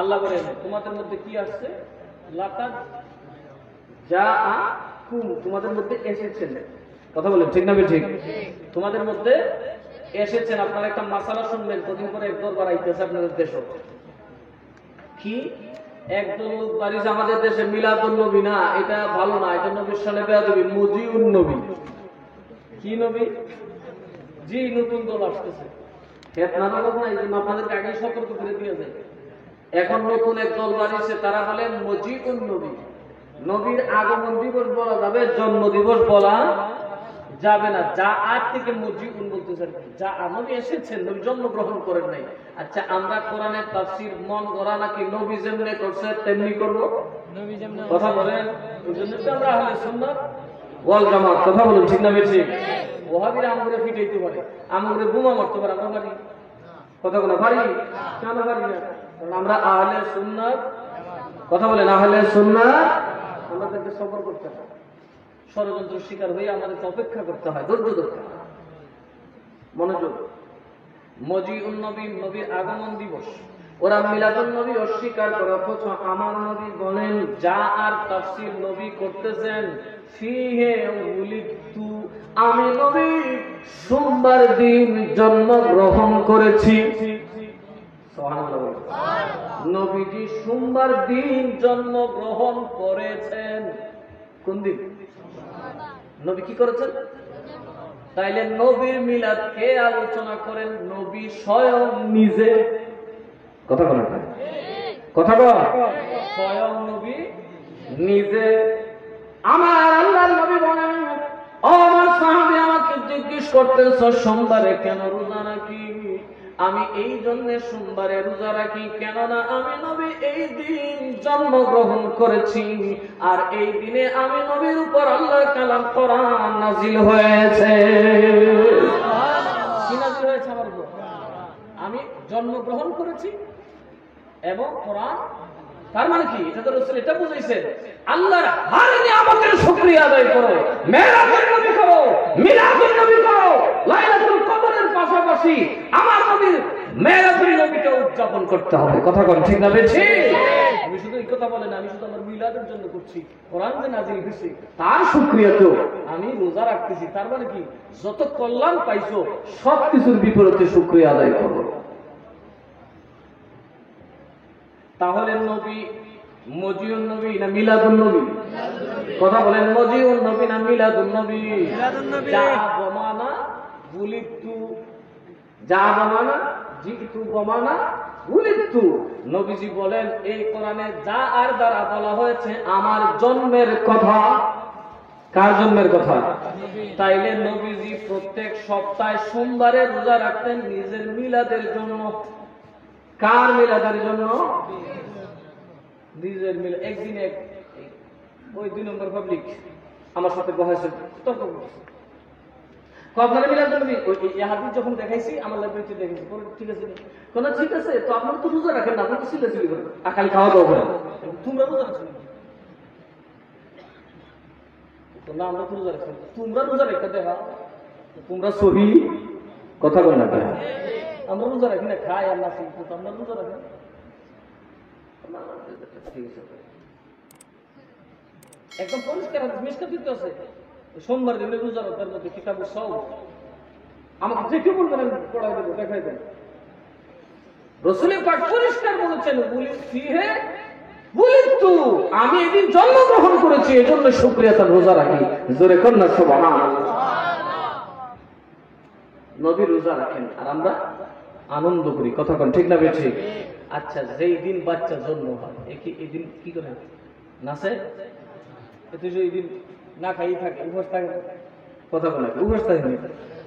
আল্লাহ বলেন তোমাদের মধ্যে কি আসছে? লাকাদ জাআকুম, তোমাদের মধ্যে এসেছেন। কথা বলেন ঠিক না ঠিক? তোমাদের মধ্যে এসেছেন। আপনারা একটা মাসালা শুনবেন, কদিন পরে এক দরবার আইতেছে আপনাদের দেশে। কি একদল লোক বাড়িছে আমাদের দেশে মিলাদুন নবী না, এটা ভালো না, এটা নবীর সামনে বেয়াদবি, মুজিউন নবী। কি নবী? জি, নতুন দল আসতেছে, আপনাদেরকে আগে সতর্ক করে দিয়ে যায়। এখন নতুন এক দল বাড়িছে, তারা হলেন মুজিউন নবী। নবীর আগমন দিবস বলা যাবে, জন্ম দিবস বলা যাবে না। যা আজ থেকে মুজিউন বলতেছেন, যা নবী এসেছেন, নবী জন্মগ্রহণ করেন নাই। আচ্ছা, আমরা কোরআনের তাফসীর মন করা নাকি নবী যেমনি করছে তেমনি করব? কথা বলেন। এই জন্য তো আমরা আহলে সুন্নাত ওয়াল জামাত। কথা বলুন ঠিক না বেশি? ওয়াহাবিরা আমগুলো ফিটাইতে পারে, আমগুলো বোমা মারতে পারে, আমরা পারি? কথা বলা পারি? কেন পারি না? কারণ আমরা আহলে সুন্নাত। কথা বলেন, আহলে সুন্নাত। আমাদেরকে সবর করতে হয়, ষড়যন্ত্র শিকার হয়ে আমাদেরকে অপেক্ষা করতে হয়, ধৈর্য ধরতে হয়, মনোযোগ। মুজিউন নবী, নবীর আগমন দিবস। ওরা মিলাদুন নবী অস্বীকার করে, অথচ আমার নবী বলেন যা আর তাফসীর নবী করতেছেন, ফিহে উলিদতু, আমি নবী সোমবার দিন জন্মগ্রহণ করেছি। সুবহানাল্লাহ। নবীজি সোমবার দিন জন্মগ্রহণ করেছেন। কোন দিন? নবী কি করেছেন? তাইলে নবীর মিলাদ কে আলোচনা করেন? নবী স্বয়ং নিজে। কথা বলেন, কথা বল। স্বয়ং নবী নিজে। আমার আল্লাহর নবী বলেন, ও আমার সাহাবী, আমাকে জিজ্ঞেস করতেছ সোমবারে কেন রোজা রাখি? আমি এই জন্য সোমবারে রোজা রাখি, কেননা আমি নবী এই দিন জন্মগ্রহণ করেছি, আর এই দিনে আমি নবীর উপর আল্লাহর কালাম কোরআন নাজিল হয়েছে। কি নাজিল হয়েছে? আমার উপর আমি জন্মগ্রহণ করেছি এবং কোরআন। তার মানে কি? এটা তো রাসূল এটা বুঝাইছে, আল্লাহর হর নিয়ামতের শুকরিয়া আদায় করো, মেরাজের নবী করো, মিলাদুন নবী করো, লাইলাতুল কদরের পাশাপাশি আমার নবীর মেরাজের নবীকে উদযাপন করতে হবে। কথা বল ঠিক না বেশি? আমি শুধু এই কথা বলেন, আমি শুধু আমার মিলাদের জন্য করছি, কোরআন যে নাজিল হয়েছে তার শুকরিয়া তো আমি রোজা রাখতেছি। তার মানে কি? যত কল্যাণ পাইছো সবকিছুর বিপরীতে শুকরিয়া আদায় করো। তাহলে নবী মুজিউন নবী না মিলাদুন নবী? কথা বলেন, মুজিউন নবী না মিলাদুন নবী? যা বমানা বুলিতু, যা বমানা জিতু বমানা বুলিতু। নবীজি বলেন এই কোরআনে যা আর দ্বারা বলা হয়েছে আমার জন্মের কথা। কার জন্মের কথা? তাইলে নবীজি প্রত্যেক সপ্তাহে সোমবারে রোজা রাখতেন নিজের মিলাদের জন্য। কার মিলাদের জন্য? নিজের মিলাদ। একদিন ওই 2 নম্বর পাবলিক আমার সাথে বহাইছে, তর্ক করছে, আপনারা মিলাদ নবী ওই হাদিস যখন দেখাইছি আমার লাইব্রেরিতে দেখেছি, ঠিক আছে কোন ঠিক আছে, তো আপনারা তো রোজা রাখেন না, আপনারা তো সিলাসিলি করেন, খালি খাওয়া দাওয়া করেন, তোমরা রোজা রাখছো না? আমরা তো রোজা রাখছি, তোমরা রোজা রেখে দেখা, তোমরা সহি কথা বল না। আমরা রোজা রাখি না, খাই আর নাচি, আমরা রোজা রাখি। একদম পরিষ্কার মিষ্কার দিতে আছে, সোমবার দিনে রোজা রাখার মধ্যে কিতাব সব আমাকে যে কেউ বলবেন পড়াই দেবো, দেখাই দেন। রাসূল পাক পরিষ্কার বলেছেন, বলি ফিহে বুলিতু, আমি এদিন জন্মগ্রহণ করেছি, এজন্য শুকরিয়া তার রোজা রাখি। জোরে কন্যা সুবহানাল্লাহ। নবী রোজা রাখেন আর আমরা আনন্দ করি, কথা কোন ঠিক না বেশি? আচ্ছা, যেই দিন বাচ্চা জন্ম হয় এই দিন কি করে নাচে? এতে যে এই দিন না খাই থাকে, উপোস থাকে, কথা বলে উপোস থাকে।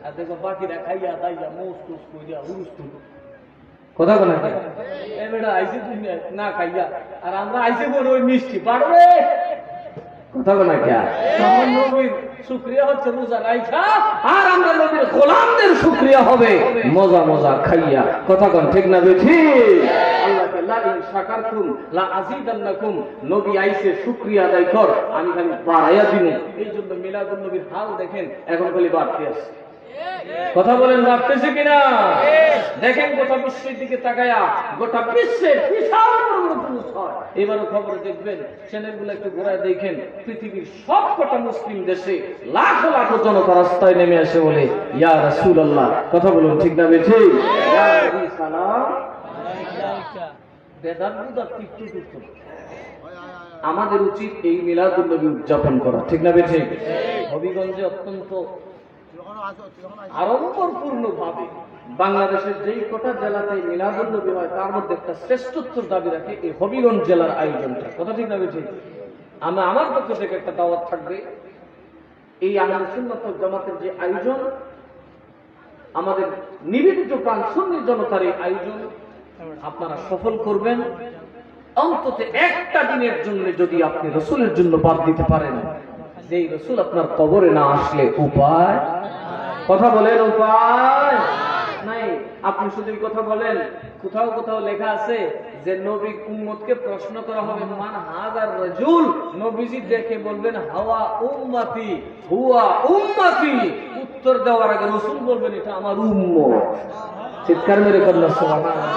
আর দেখো বাকিরা খাইয়া দাইয়া মোস টুস কইয়া হুরুস টুস, কথা বলে এবেটা আইসে না খাইয়া, আর আমরা আইসে বড় ওই মিষ্টি পারবে, কথা বলে কে? তখন নবীর শুকরিয়া হচ্ছে রোজা রাইখা, আর আমরা নবীর গোলামদের শুকরিয়া হবে মজা মজা খাইয়া, কথা কোন ঠিক না বেঠি? আল্লাহকে লা ইন শাকারতুম লা আযীদান্নাকুম, নবী আইছে শুকরিয়া আদায় কর, আমি খালি বাড়াইয়া দিমু। এই জন্য মিলাদুন নবীর হাল দেখেন, এখন খালি বাড়তে আছে, কথা বলেন বাড়তেছে কিনা? দেখেন গোটা বিশ্বের দিকে তাকায়া, গোটা বিশ্বের বিশাল এবারও খবর দেখবেন, চ্যানেলগুলো একটু ঘোরায় দেখেন, পৃথিবীর সব কটা মুসলিম দেশে লাখো লাখো জনতা রাস্তায় নেমে আসে বলে ইয়া রাসূলুল্লাহ, কথা বলুন ঠিক না বেঠি? ইয়া নবী সালাম আলাইকা। বেদাত টিকটু করতে আমাদের উচিত এই মিলাদুন নবী উদযাপন করা, ঠিক না বেঠি? হবিগঞ্জে অত্যন্ত আড়ম্বরপূর্ণ ভাবে বাংলাদেশের যেই কটা জেলাতে মিলাদুন নবী হয় তার মধ্যে একটা শ্রেষ্ঠত্বর দাবি রাখে এই হবিগঞ্জ জেলার আয়োজনটা, কথা ঠিক না বেঠি? আমার পক্ষ থেকে একটা দাওয়াত থাকবে, এই আহলে সুন্নাত ওয়াল জামাতের যে আয়োজন, আমাদের নিবেদিত প্রাণ সুন্নি জনতার এই আয়োজন আপনারা সফল করবেন। অন্তত একটা দিনের জন্য যদি আপনি রাসূলের জন্য বাদ দিতে পারেন, যেই রাসূল আপনার কবরে না আসলে উপায়, কথা বলেন উপায় নাই। আপনি শুধু কথা বলেন, কোথাও কোথাও লেখা আছে যে নবী উম্মতকে প্রশ্ন করা হবে মান হাযার রাজুল, নবীজি দেখে বলবেন হাওয়া উম্মতি হুয়া উম্মতি, উত্তর দেওয়ার আগে রাসূল বলবেন এটা আমার উম্মত। চিৎকার মেরে বললেন সুবহানাল্লাহ।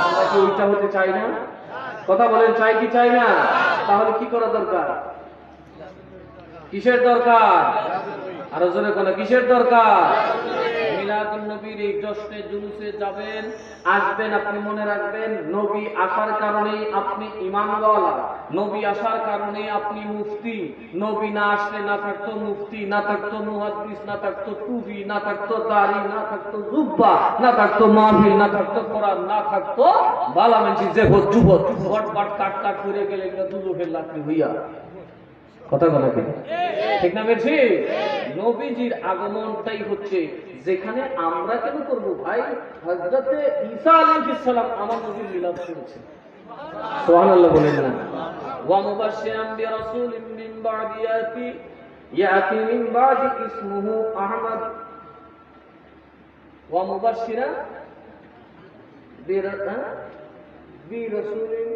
আমরা কি ওইটা হতে চাই না? কথা বলেন চাই কি চাই না? তাহলে কি করা দরকার? কিসের দরকার? আরো জোরে কোন কিসের দরকার? মিলাদুন নবীর এই জশ্নে জুলুসে যাবেন, আসবেন, আপনি মনে রাখবেন নবী আসার কারণে আপনি ঈমানওয়ালা, নবী আসার কারণে আপনি মুফতি। নবী না আসলে না থাকতো মুফতি, না থাকতো মুহাদ্দিস, না থাকতো টুপি, না থাকতো দাড়ি, না থাকতো জুব্বা, না থাকতো মাহফিল, না থাকতো কোরআন, না থাকতো বালা মানসি যে যুবক ঘটপাট কাট কাট করে গেলে এগুলো দুজোকের লাকড়ি হইয়া, কথা বলা ঠিক না বেশি? নবীজির আগমনটাই হচ্ছে যেখানে আমরা কেন করবো ভাই, হযরতে ঈসা আলাইহিস সালাম আমার নবীর মিলাদ করেছেন, সুবহানাল্লাহ বলেন না? ওয়া মুবাশশিরান বিরাসূলিন মিন বা'দি ইয়াতি মিন বা'দি ইসমুহু আহমদ, ওয়া মুবাশশিরান বিরাসূলিন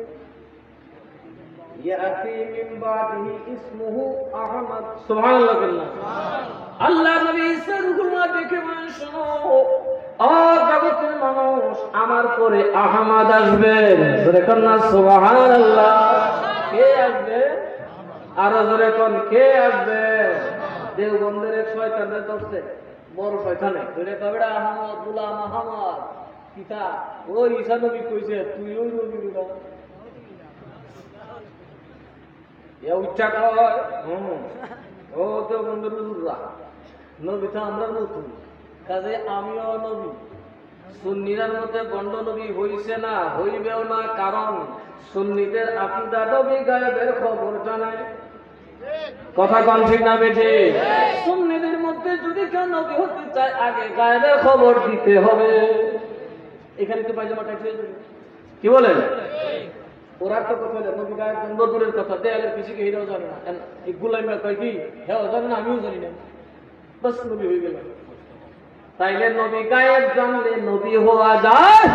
ইয়াতি মিন বাদিহি ইসমুহু আহমদ, সুবহানাল্লাহ বলেন। আল্লাহ নবী ঈসা রূহুল্লাহ দেখে বলেন শোনো ও জগতের মানুষ, আমার পরে আহমদ আসবেন, জোরে কোন না সুবহানাল্লাহ। কে আসবে? আরো জোরে কোন কে আসবে? দেওবন্দের এক শয়তানের দোষে বড় শয়তানে ধরে কবেড়া আহমদ গোলাম আহমদ পিতা, ওই ঈসা নবী কইছে তুই ওই নবী না উচ্চা কয়। ও তো বন্ধুরা, নবী তো আমরা নতুন, কাজে আমিও নবী। সুন্নিদের মধ্যে গন্ড নবী হইছে না, হইবেও না, কারণ সুন্নিদের আকীদা নবী গায়েবের খবর জানে, কথা কম ঠিক না বেঠে? সুন্নিদের মধ্যে যদি কেউ নবী হতে চায় আগে গায়েবের খবর দিতে হবে। এখানে তো পায়জামা টাইট হয়ে যাবে, কি বলেন? ওরা তো কথা নবী গায়ের গন্ধ দূরের কথা, দেয়ালের পিছিয়ে হিরাও জানে না, এই গুলাইমা কয় কি হ্যাঁ জানে না, আমিও জানি না, বাস নবী হয়ে গেল। তাইলে নবী গায়েব জানলে নবী হওয়া যায়,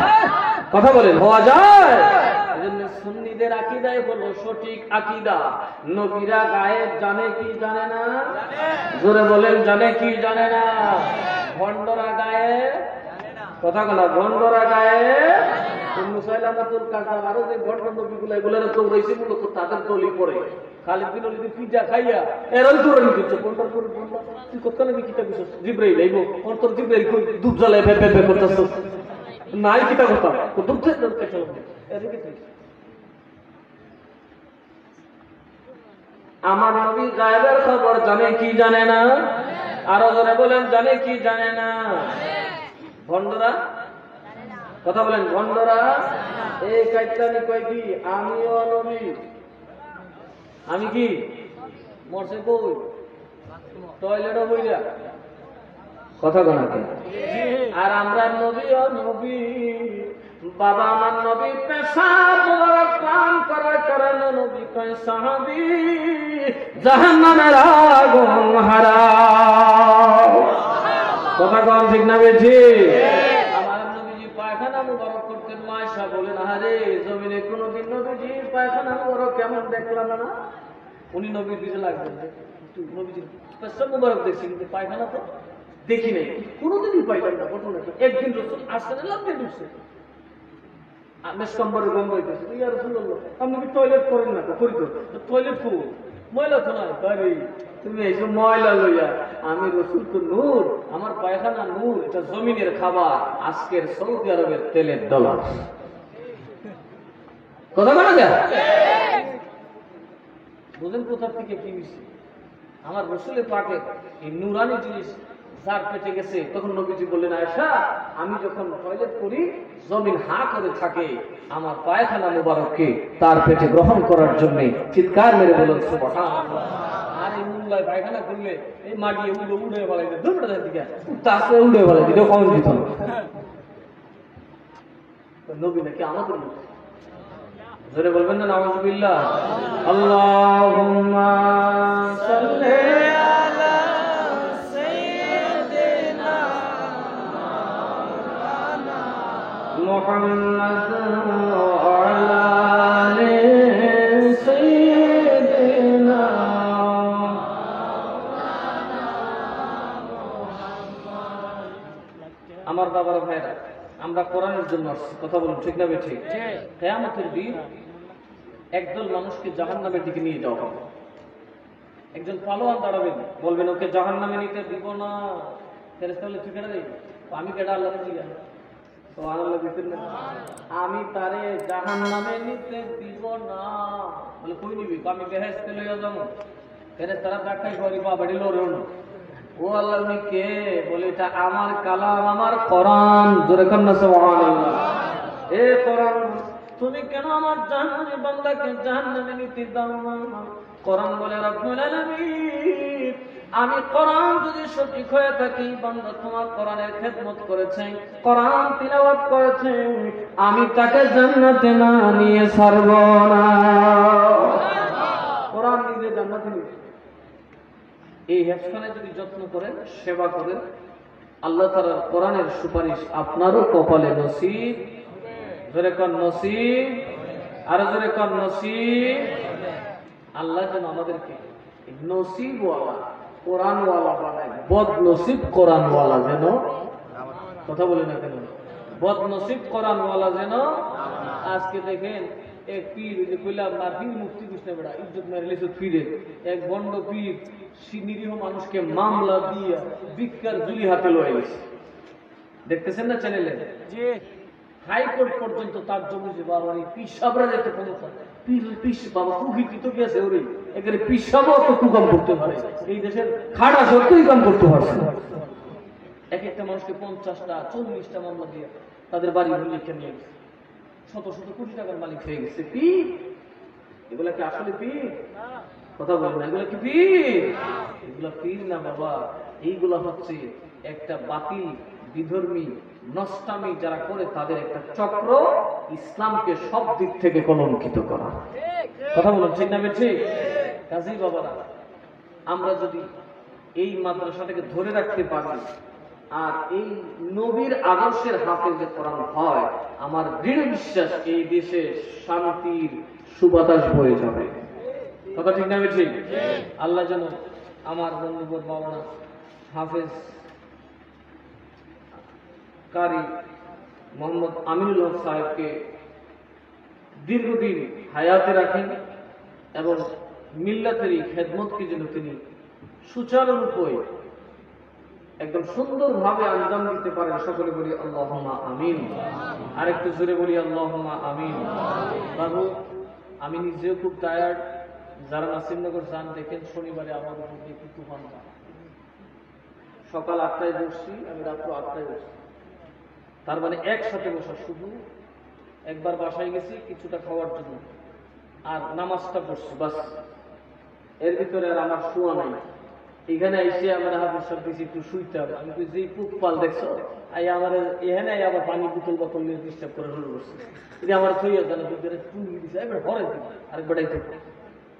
কথা বলেন হওয়া যায়? এজন্য সুন্নিদের আকীদাই হলো সঠিক আকীদা। নবীরা গায়েব জানে কি জানে না? জোরে বলেন জানে কি জানে না? ভণ্ডরা গায়েব, কথা বলা ভণ্ডরা গায়েব। মুসাইলামাতুল কাযাব আরো যে ভণ্ড নবীগুলো এগুলোর তো রয়েছে মূলত তাদের দলই পড়ে। খালিদ বিন ওলীদ পিজা খাইয়া এরই দূরে নিচ্ছে বন্ডার করে বন্ডা, তুই কত নাকি কিতাব বিশেষ জিব্রাইল আইবো অন্তর জিব্রাইল কই দুধ জ্বালায় ভেবে ভেবে করতেছ নাই কিতাব কথা দুধ থেকে চলো এর কি আমার নবী গায়েবের খবর জানে কি জানে না? আরো জোরে বলেন, জানে কি জানে না? ভণ্ডরা কথা বলেন, ভণ্ডরা এই কাইতানি কয় কি আমিও নবী। আমি কি মরছে কই? টয়লেটও বইরা কথা বলাতে। আর আমরা নবীও নবী, বাবা আমার নবী পেশাব মোবারক পান করার কারণে নবী কয় সাহাবী জাহান্নামের আগুন হারাম। কথা কম ঠিক না বেশি? আমার নবীজি পায়খানা মোবারক করতেন, মায়েশা বলেন আরে জমিনে কোনদিন নবীজি পায়খানা মোবারক কেমন দেখলাম না। উনি নবীর দিকে লাগবেন, নবীজি পেশাব মোবারক দেখছি কিন্তু পায়খানা তো দেখি নাই, কোনদিনই পাইলাম না। ঘটনা কি একদিন রসুল আসতে লাগবে ঢুকছে মেসকম্বরের গন্ধ হইতেছে, ইয়া রাসূলুল্লাহ আপনি কি টয়লেট করেন না? করি তো। টয়লেট কো ময়লা তো নাই। আরে তুমি এইসব ময়লা লইয়া, আমি রসুল তো নূর, আমার পায়খানা নূর, এটা জমিনের খাবার, আজকের সৌদি আরবের তেলের ডলার। কথা বলা যায় বুঝেন কোথা থেকে কি হয়েছে? আমার রসুলের পাকে এই নুরানি জিনিস যার পেটে গেছে, তখন নবীজি বললেন আয়েশা আমি যখন টয়লেট করি জমিন হা করে থাকে, আমার পায়খানা মুবারককে তার পেটে গ্রহণ করার জন্য চিৎকার মেরে বলেন সুবহানাল্লাহ। আর এই মুল্লায় পায়খানা করলে এই মাটি উড়ে ফেলাই দেয়, দুপুরে যায় দিকে তাকে উড়ে ফেলাই দিতে কম দিত নবী নাকি আমাদের লোক। জোরে বলবেন না নাউযুবিল্লাহ। আল্লাহুম্মা সাল্লি محمد وعلى آل سيدنا। আমার বাবার ভাইরা, আমরা কোরআনের জন্য আসছি, কথা বলুন ঠিক না বেঠিক? কিয়ামতের দিন একদল মানুষকে জাহান্নামের দিকে নিয়ে যাওয়া হবে। একজন পালোয়ান দাঁড়াবেন, বলবেন ওকে জাহান্নামে নিতে দিব না। ফেরেশতা বলে তুই কেন দিবি? আমি কেডা আল্লাহকে জিজ্ঞাসা, আমি তারে জাহান্নামে নিতে দিব না। বলে কই নিবি? আমি বেহেশতে লইয়া যাবো। ফেরেশতারা দেখাই করি বাবাড়ি লড়েও না। ও আল্লাহ উনি কে? বলে এটা আমার কালাম, আমার কোরআন। জোরে কান না সুবহানাল্লাহ। এ কোরআন তুমি কেন আমার জাহান্নামী বান্দাকে জাহান্নামে নিতে দাও না? কোরআন বলে রব্বুল আলামিন আমি কোরআন যদি সঠিক হয়ে থাকি, বান্দা তোমার কোরআনের খেদমত করেছে, কোরআন তিলাওয়াত করেছে, আমি তাকে জান্নাতে না নিয়ে ছাড়ব না। কোরআন নিজে জান্নাতে নিয়ে এই হেফখানে যদি যত্ন করেন, সেবা করেন, আল্লাহ তাআলার কোরআনের সুপারিশ আপনারও কপালে নসিব। জোরে কোন নসিব, আর জোরে কোন নসিব। আল্লাহ যেন আমাদেরকে নসিবওয়ালা কোরআনওয়ালা বানায়, বদ নসিব কোরআনওয়ালা যেন, কথা বলে না কেন, বদ নসিব কোরআনওয়ালা যেন। আজকে দেখেন এক পীর, ওই যে কইলাম না পীর মুক্তি কৃষ্ণ বেড়া ইজ্জত মেরে লিখে পীরে, এক বন্ড পীর নিরীহ মানুষকে মামলা দিয়ে ভিক্ষার ঝুলি হাতে লয়ে গেছে। দেখতেছেন না চ্যানেলে? হাইকোর্ট পর্যন্ত তার জমি যে বাবা পিসাবরা যেতে ক্ষমতা, পিস বাবা প্রকৃতি তো গেছে ওরে, এখানে পিসাবও তো কাম করতে পারে, এই দেশের খাড়া সত্যই কাম করতে পারছে। এক একটা মানুষকে 50টা 40টা মামলা দিয়ে তাদের বাড়ি লিখে নিয়ে গেছে, শত শত কোটি টাকার মালিক হয়ে গেছে। পীর এগুলা কি আসলে পীর? কথা বলেন, এগুলা কি পীর? এগুলা পীর না বাবা, এইগুলা হচ্ছে একটা বাতিল বিধর্মী নষ্টামি যারা করে তাদের একটা চক্র, ইসলামকে সব দিক থেকে কলঙ্কিত করা। কথা বলুন ঠিক না ঠিক? কাজেই বাবারা, আমরা যদি এই মাদ্রাসাটাকে ধরে রাখতে পারি আর এই নবীর আদর্শের হাতে যে কোরআন হয়, আমার দৃঢ় বিশ্বাস এই দেশে শান্তির সুবাতাস বয়ে যাবে। কথা ঠিক না ঠিক? আল্লাহ যেন আমার বন্ধুবর মাওলানা হাফেজ কারি মোহাম্মদ আমিনুল হক সাহেবকে দীর্ঘদিন হায়াতে রাখেন এবং মিল্লাতেরই খেদমতকে যেন তিনি সুচারুরূপে একদম সুন্দরভাবে আঞ্জাম দিতে পারেন। সকলে বলি আল্লাহুম্মা আমিন। আরেকটু জোরে বলি আল্লাহুম্মা আমিন। বাবু আমি নিজেও খুব টায়ার্ড, যারা নাসিরনগর যান দেখেন শনিবারে আমার উপর একটু তুফান। সকাল 8টায় বসছি, আমি রাত্র 8টায় বসছি। তার মানে একসাথে বসা, শুধু একবার বাসায় গেছি কিছুটা খাওয়ার জন্য, আর নামাজটা পড়ছি বাস। এর ভিতরে আর আমার শোয়া নাই। এখানে এসে আমার হাফিজ সাহেব দিয়েছি একটু শুইতে হবে। আমি যে পুক পাল দেখছো আমার এখানে আবার পানি বোতল বোতল নিয়ে ডিস্টার্ব করে শুরু করছে। যদি আমার থইয়া জানা টুঙ্গি দিচ্ছে এবার ঘরে দিই আরেকবারটাই থেকে,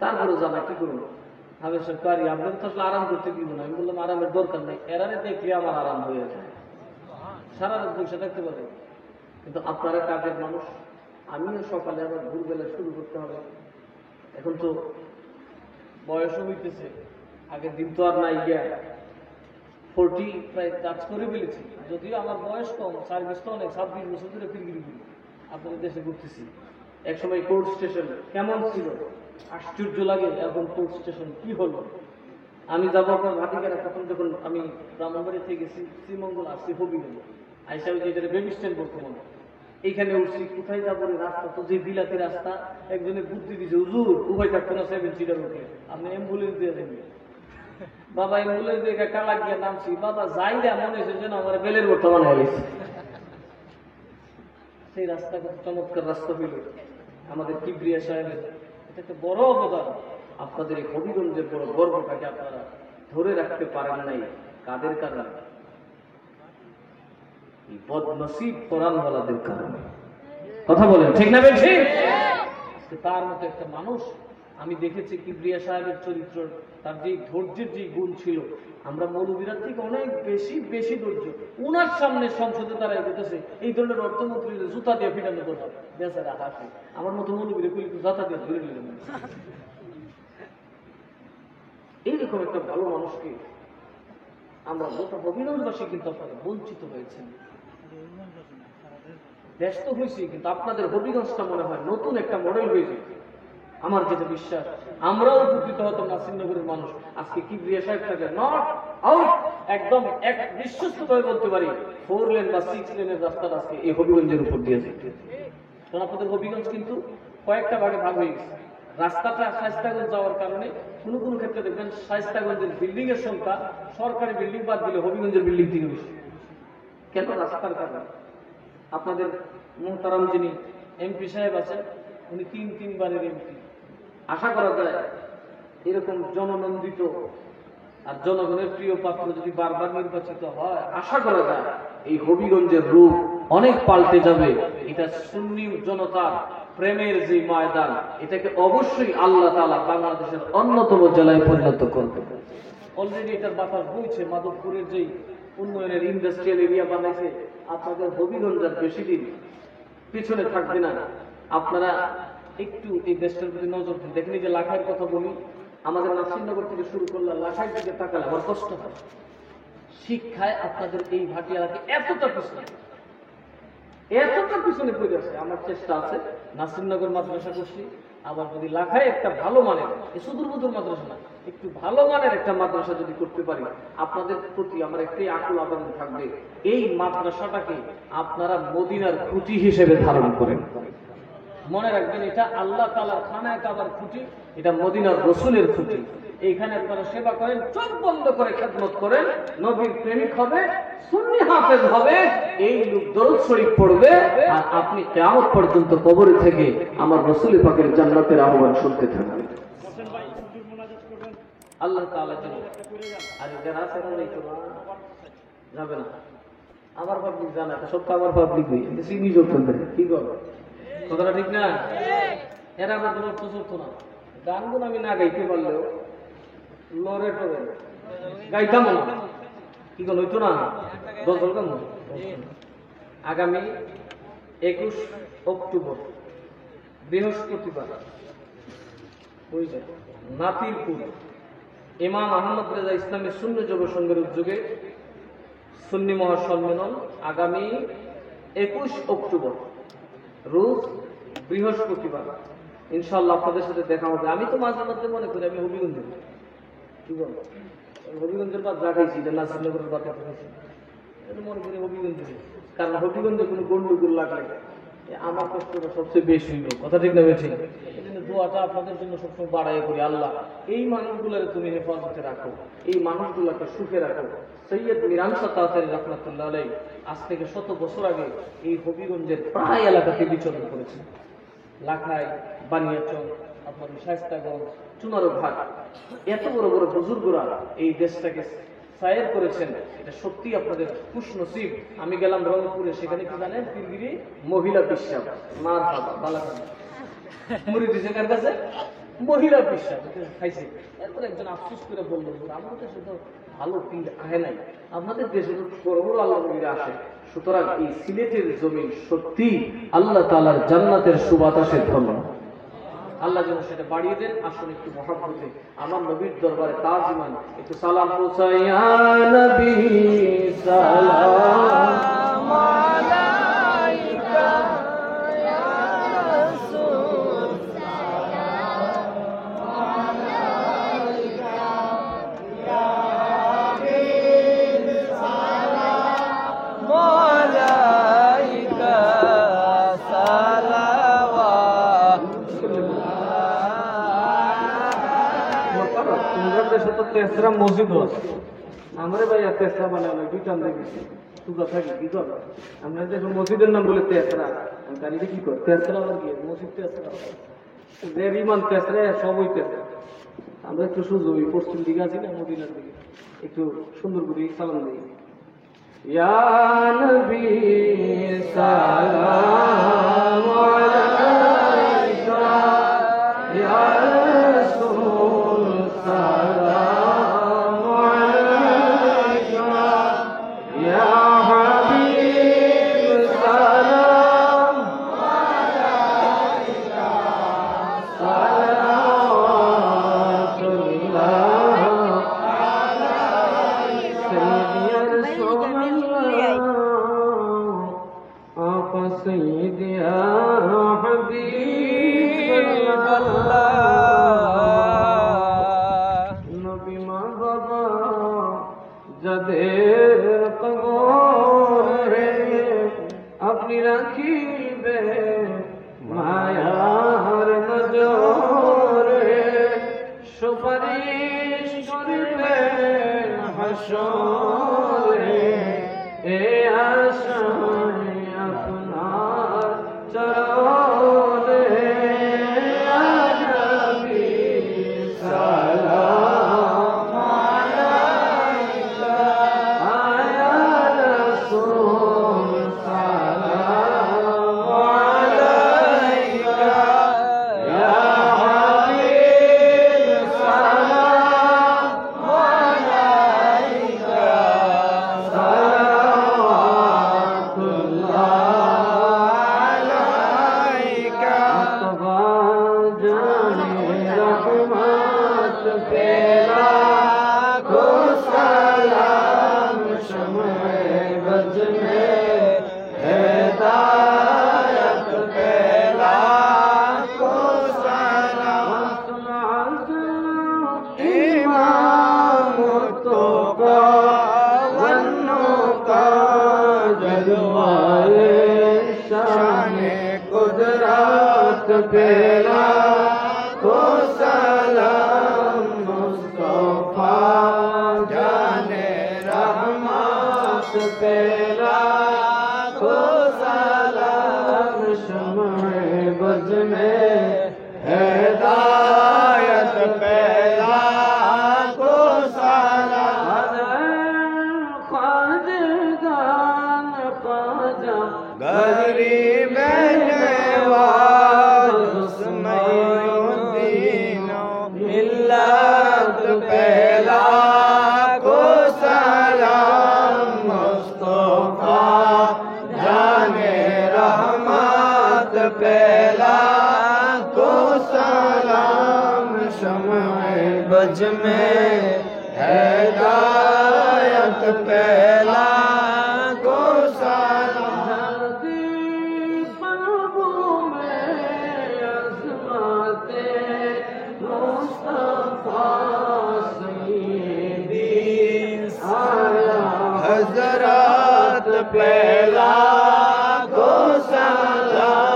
তারপরে জানা কি করবো। হাফিজ সাহেব পারি আপনার তো আসলে আরাম করতে দিব না। আমি বললাম আরামের দরকার নেই, এরারে দেখলে আমার আরাম হয়ে যায়, সারা রাত বসে থাকতে পারে। কিন্তু আপনারা কাজের মানুষ, আমিও সকালে আবার ভোরবেলা শুরু করতে হবে। এখন তো বয়সও হইতেছে, আগের দিন তো আর নাই গিয়া 40 প্রায় টাচ করে ফেলেছি। যদিও আমার বয়স কম, সার্ভিস তো অনেক, 26 বছর ধরে ফিরগিরি করি আপনাদের দেশে ঘুরতেছি। একসময় কোর্ট স্টেশন কেমন ছিল, আশ্চর্য লাগে। এখন কোর্ট স্টেশন কি হলো। আমি যাবো আপনার ভাটিকারা, তখন যখন আমি ব্রাহ্মণবাড়ি থেকে গেছি শ্রীমঙ্গল আসছি হবিগঞ্জ, আইসা যেটা বেবি স্ট্যান্ড বর্তমানে এইখানে উঠছি। কোথায় যাবো রাস্তা তো যে বিলাতি রাস্তা, একজনের বুদ্ধি দিছে হুজুর উভয় থাকতো না 7 সিটার উঠে আপনি অ্যাম্বুলেন্স দিয়ে দেন। বাবা অ্যাম্বুলেন্স দিয়ে কালা গিয়ে নামছি, বাবা যাই না মনে হয়েছে যেন আমার বেলের বর্তমান হয়ে গেছে। সেই রাস্তা কত চমৎকার রাস্তা হইল আমাদের কিবরিয়া সাহেবের। এটা একটা বড় অবদান। আপনাদের এই হবিগঞ্জের বড় গর্বটাকে আপনারা ধরে রাখতে পারেন নাই, কাদের কারণে? বদনসিব কোরআনওয়ালাদের কারণে। কথা বলেন ঠিক না বেশি? তার মতো একটা মানুষ আমি দেখেছি কিবরিয়া সাহেবের চরিত্র, তার যে ধৈর্যের যে গুণ ছিল, আমরা মৌলবীরার থেকে অনেক বেশি বেশি ধৈর্য। উনার সামনে সংসদে তারা এগোতেছে এই ধরনের অর্থমন্ত্রী জুতা দিয়ে ফিটানো করছে, বেচারা হাসে। আমার মতো মৌলবীরা খুলি জুতা দিয়ে ধরে নিলেন। এইরকম একটা ভালো মানুষকে আমরা গোটা হবিগঞ্জবাসী কিন্তু আপনারা বঞ্চিত হয়েছেন, ব্যস্ত হয়েছি। কিন্তু আপনাদের হবিগঞ্জটা মনে হয় নতুন একটা মডেল হয়ে যায়। আমার যেটা বিশ্বাস, আমরাও উপকৃত হতাম নাসিরনগরের মানুষ। আজকে কিবরিয়া সাহেবটাকে নট আউট একদম এক বিশ্বস্তভাবে বলতে পারি 4 লেন বা 6 লেনের রাস্তাটা আজকে এই হবিগঞ্জের উপর দিয়ে যায়। কারণ আপনাদের হবিগঞ্জ কিন্তু কয়েকটা ভাগে ভাগ হয়ে গেছে। রাস্তাটা শায়েস্তাগঞ্জ যাওয়ার কারণে কোনো কোনো ক্ষেত্রে দেখবেন শায়েস্তাগঞ্জের বিল্ডিং এর সংখ্যা সরকারি বিল্ডিং বাদ দিলে হবিগঞ্জের বিল্ডিং থেকে বেশি। কেন? রাস্তার কারণে। আপনাদের মোহতারাম যিনি এমপি সাহেব আছেন, উনি 3 বারের এমপি। আশা করা যায় এরকম জননন্দিত আর জনগণের প্রিয় পাত্র যদি বারবার নির্বাচিত হয়, আশা করা যায় এই হবিগঞ্জের রূপ অনেক পাল্টে যাবে। এটা সুন্নি জনতার প্রেমের যে ময়দান, এটাকে অবশ্যই আল্লাহ তাআলা বাংলাদেশের অন্যতম জেলায় পরিণত করবে। অলরেডি এটার বাতাস বইছে। মাধবপুরের যে উন্নয়নের ইন্ডাস্ট্রিয়াল এরিয়া বানাইছে, আপনাদের হবিগঞ্জের বেশি দিন পিছনে থাকবে না। আপনারা একটু এই দেশটার প্রতি নজর দিন। দেখেন যে লাখাইয়ের কথা বলি, আমাদের নাসিরনগর থেকে শুরু করলে লাখাই থেকে তাকালে আমার কষ্ট হয়। শিক্ষায় আপনাদের এই ভাটিয়ালাকে এতটা পিছনে পড়ে আছে। আমার চেষ্টা আছে, নাসিরনগর মাদ্রাসা করছি, আবার যদি লাখাই একটা ভালো মানের, সুদূর বুদুর মাদ্রাসা না, একটু ভালো মানের একটা মাদ্রাসা যদি করতে পারি, আপনাদের প্রতি আমার একটাই আকুল আবেদন থাকবে, এই মাদ্রাসাটাকে আপনারা মদিনার খুঁটি হিসেবে ধারণ করেন। মনে রাখবেন, এটা আল্লাহ তাআলার খানায় কাবার খুঁটি, এটা মদিনার রসুলের খুঁটি। এইখানে আপনারা সেবা করেন, চোখ বন্ধ করে খেদমত করেন, নবীর প্রেমিক হবে, সুন্নি হাফেজ হবে, এই লোক দরুদ শরীফ পড়বে, আর আপনি কিয়ামত পর্যন্ত কবরে থেকে আমার রাসূল পাকের জান্নাতের আহ্বান শুনতে থাকবেন। আল্লাহ তাআলা যেন আর যারা আছে না যাবে না। আমার পাবলিক জানা, সব আমার পাবলিক হই, সিগনি যোগ করবে কি করবে, কথাটা ঠিক না? এরা আমার কোনো প্রচুর না। গানগুলো আমি না গাইতে পারলেও লড়ে টরে গাইতাম না, কি গল হইতো না। গজল গান আগামী 21 অক্টোবর বৃহস্পতিবার নাতিরপুর ইমাম আহমদ রেজা ইসলামী সুন্নি যুব সংঘের উদ্যোগে সুন্নি মহাসম্মেলন আগামী 21 অক্টোবর রোজ বৃহস্পতিবার ইনশাআল্লাহ আপনাদের সাথে দেখা হবে। আমি তো মাঝে মধ্যে মনে করি আমি হবিগঞ্জের, কি বল হবিগঞ্জের বাদ যা খাইছি নাসিরনগরের বাদ খাইছি, মনে করি হবিগঞ্জের। কারণ হবিগঞ্জে কোনো গন্ডগোল লাগলে আমার কষ্টটা সবচেয়ে বেশি হইল, কথা ঠিক না বেশি? এই জন্য দোয়াটা আপনাদের জন্য সবসময় বাড়াই করি, আল্লাহ এই মানুষগুলোর তুমি হেফাজতে রাখো, এই মানুষগুলোকে সুখে রাখো। সৈয়দ মিরান শাহ তাতারী রাহমাতুল্লাহ আলাইহি আজ থেকে 100 বছর আগে এই হবিগঞ্জের প্রায় এলাকাতে বিচরণ করেছেন। লাখাই, বানিয়াচং, আপনার শায়েস্তাগঞ্জ, চুনারো ঘাট, এত বড় বড় বুজুর্গরা এই দেশটাকে সায়ের করেছেন। এটা সত্যি আপনাদের খুশ নসিব। আমি গেলাম রংপুরে, সেখানে কি জানেন, পীরগিরি মহিলা পিসাব, মার বাবা বালাখান মুড়ি দিছে কার কাছে, মহিলা পিসাব খাইছে। এরপর একজন আফসোস করে বললো, আমাদের দেশে তো ভালো পীর আহে নাই, আপনাদের দেশে তো বড় বড় আল্লাহ নবীরা আসে। সুতরাং এই সিলেটের জমিন সত্যি আল্লাহ তাআলার জান্নাতের সুবাতাসে ধন্য। আল্লাহ যেন সেটা বাড়িয়ে দেন। আসুন একটু মহব্বতে আমার নবীর দরবারে তাজিমান একটু সালাম পৌঁছাই। ইয়া নবী সালাম আলাইকা, ইয়া রাসূল সালাম আলাইকা, ইয়া হাবিব সালাম আলাইকা, তেসরা মসজিদ আছে আমারে ভাই, তেসরা বানানো দুইটান দেখেছি তুগা থাকি কি কর আমরা দেখো মসজিদের নাম বলে তেসরা, আমি জানি কি কর তেসরা আর কি মসজিদ তেসরা, যে ইমান তেসরা সবই তেসরা। আমরা একটু সুযোগ পশ্চিম দিকে আছি না, মদিনার দিকে, একটু সুন্দর করে সালাম দিই। ইয়া নবী সালাম আলাইকা, ইয়া রাসূল সালাম আলাইকা, ইয়া হাবিব সালাম আলাইকা, সালাওয়াতুল্লাহ আলাইকা, সাইয়্যিদি ইয়া রাসূলুল্লাহ, আপা সাইয়্যিদি ইয়া হাবিবাল্লাহ। যাদের কবরে আপনি রাখিবে মায়ার নজরে, সুপারিশ করিবে হাসরে, এ আশায় আপনার চরণে ইয়া নবী সালাম আলাইকা, ইয়া রাসূল সালাম আলাইকা, ইয়া হাবিব সালাম আলাইকা, সালাওয়াতুল্লাহ আলাইকা। মুস্তাফা জানে রহমত পেলা को सलाम शम्ए बज में हिदायत पेला को सलाम, इमाम तो का वन्नो का जलवाए शाने कुदरत पेला को सलाम, मुस्तफा जाने रहमत पेला को सलाम, शम्ए बज में हिदायत पेला को सलाम, ख्वाजगान ख्वाजा गरीब नवाज हुस्मैनुद्दीन मिल्लत पेला को सलाम, मुस्तफा जाने रहमत पेला को सलाम, शम्ए बज में हिदायत पेला को सलाम, पलकों में अज़मते मुस्तफा सय्यदी आया, हज़रत पेला को सलाम।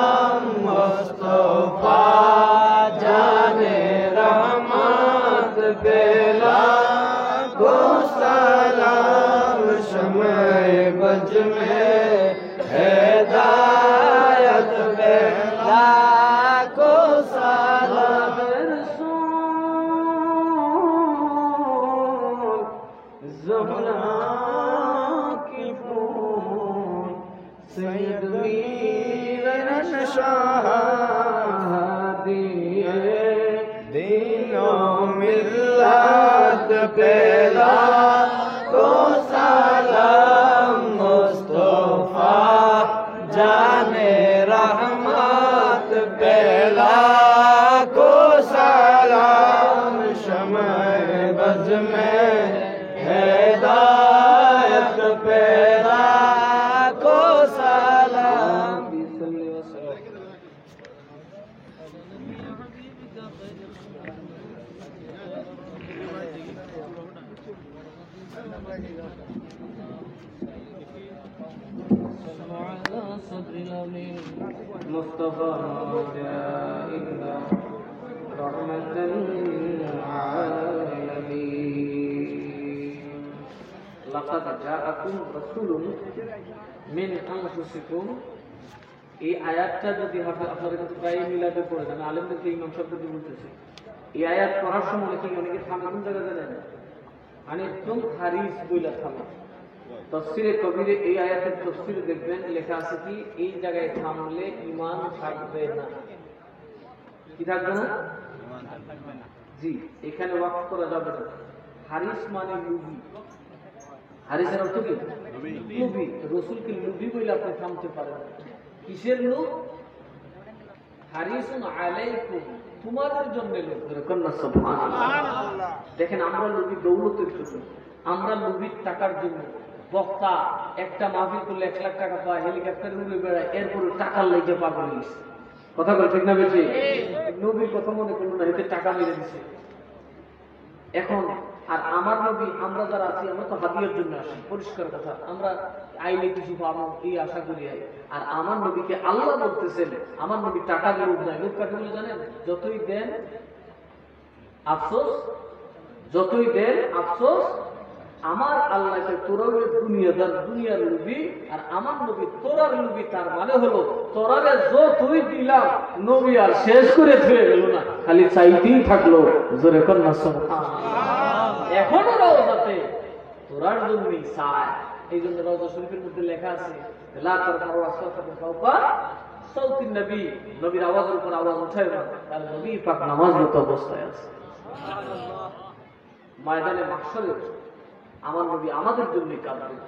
سید میرن شاہ دین و ملت پیدا کو سلام مصطفیٰ جان رحمت پیدا کو سلام شمع بز میں ہدایت پیدا کو سلام مصطفى جائنا رحمة للعالمين لقد جاءكم رسول من أنفسكم এই আয়াতটা যদি আপনারা কিন্তু প্রায় মিলাতে পড়ে যান আলেমদেরকে ইমাম শব্দ দিয়ে বলতেছে এই আয়াত পড়ার সময় কি অনেকে থামে কোন জায়গায় জানেন মানে একদম হারিস বইলা থামে তফসিরে কবিরে এই আয়াতের তফসিরে দেখবেন লেখা আছে কি এই জায়গায় থামলে ঈমান থাকবে না কি থাকবে না জি এখানে ওয়াকফ করা যাবে না হারিস মানে লুবি হারিসের অর্থ কি লুবি রাসূলকে লুবি বলে আপনি থামতে পারেন কিসের লোক হারিসুন আলাইকুম তোমাদের জন্য লোক কন্না সুবহানাল্লাহ দেখেন আমরা লুবি দৌলতের জন্য আমরা লুবির টাকার জন্য বক্তা একটা মাহফিল করলে 1 লাখ টাকা পায় হেলিকপ্টারে উড়ে বেড়ায় এরপরে টাকার লাইতে পাগল হইছে কথা বল ঠিক না বেশি নবীর কথা মনে করলো না এতে টাকা মেরে দিছে এখন আর আমার নবী আমরা যারা আছি আমরা তো হাদিয়ার জন্য আসি পরিষ্কার কথা আমরা আইলে কিছু পাবো এই আশা করি আর আমার নবীকে আল্লাহ বলতেছেন আমার নবী টাকা লোভ নাই লোভ কাকে বলে জানেন যতই দেন আফসোস যতই দেন আফসোস আমার আল্লাহকে তোরারে দুনিয়ার লোভী আর আমার নবী তোরার লোভী তার মানে হলো তোরারে যতই দিলাম নবী আর শেষ করে ফেলে গেল না খালি চাইতেই থাকলো জোরে কন্না সুবহানাল্লাহ এখনো রওজাতে তোরার জন্যই চায় এই জন্য রওজা শরীফের মধ্যে লেখা আছে লা তারফাউ আসওয়াতাকুম ফাওকা সাউতিন নবী নবীর আওয়াজের উপর আওয়াজ উঠায় না কারণ নবী পাক নামাজরত অবস্থায় আছে সুবহানাল্লাহ ময়দানে মাহশরে আমার নবী আমাদের জন্য কাঁদবেন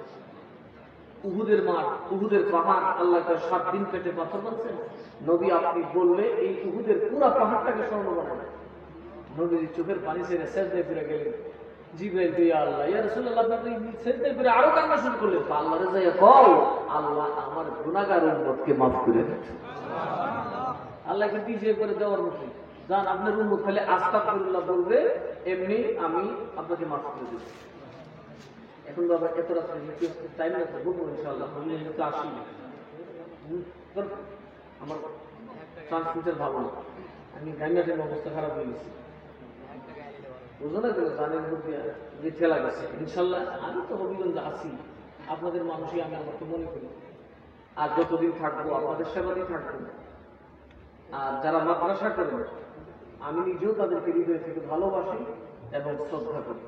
উহুদের মাঠ উহুদের পাহাড় আল্লাহ তার 7 দিন পেটে পাথর বানছেন নবী আপনি বললে এই উহুদের পুরো পাহাড়টাকে স্বর্ণ বানাবেন নবীর চোখের পানি ছেড়ে সেজদায় ফিরে গেলেন জিবরাইল ইয়া আল্লাহ ইয়া রাসূলুল্লাহ আপনি সেজদায় ফিরে আরো কান্না শুরু করলেন আল্লাহরে যাইয়া কও আল্লাহ আমার গুনাহগার উম্মতকে maaf করে দেন সুবহানাল্লাহ আল্লাহ কি পিছিয়ে করে দেওয়ার মতো জান আপনার উম্মত খালি আস্তাগফিরুল্লাহ বলবে এমনি আমি আপনাকে maaf করে দেব এখন বাবা এত রাত্রে টাইম আছে বলবো ইনশাআল্লাহ আমি তো আসি আমার ট্রান্সমিটার ভালো না আমি গাইনাটের অবস্থা খারাপ হয়ে গেছে বুঝো না কেন জানের মধ্যে যে ঠেলা গেছে ইনশাআল্লাহ আমি তো হবিগঞ্জে আছি আপনাদের মানুষই আমি আমার তো মনে করি আর যতদিন থাকবো আপনাদের সেবাতেই থাকবো আর যারা মাদ্রাসা করেন আমি নিজেও তাদেরকে হৃদয় থেকে ভালোবাসি এবং শ্রদ্ধা করি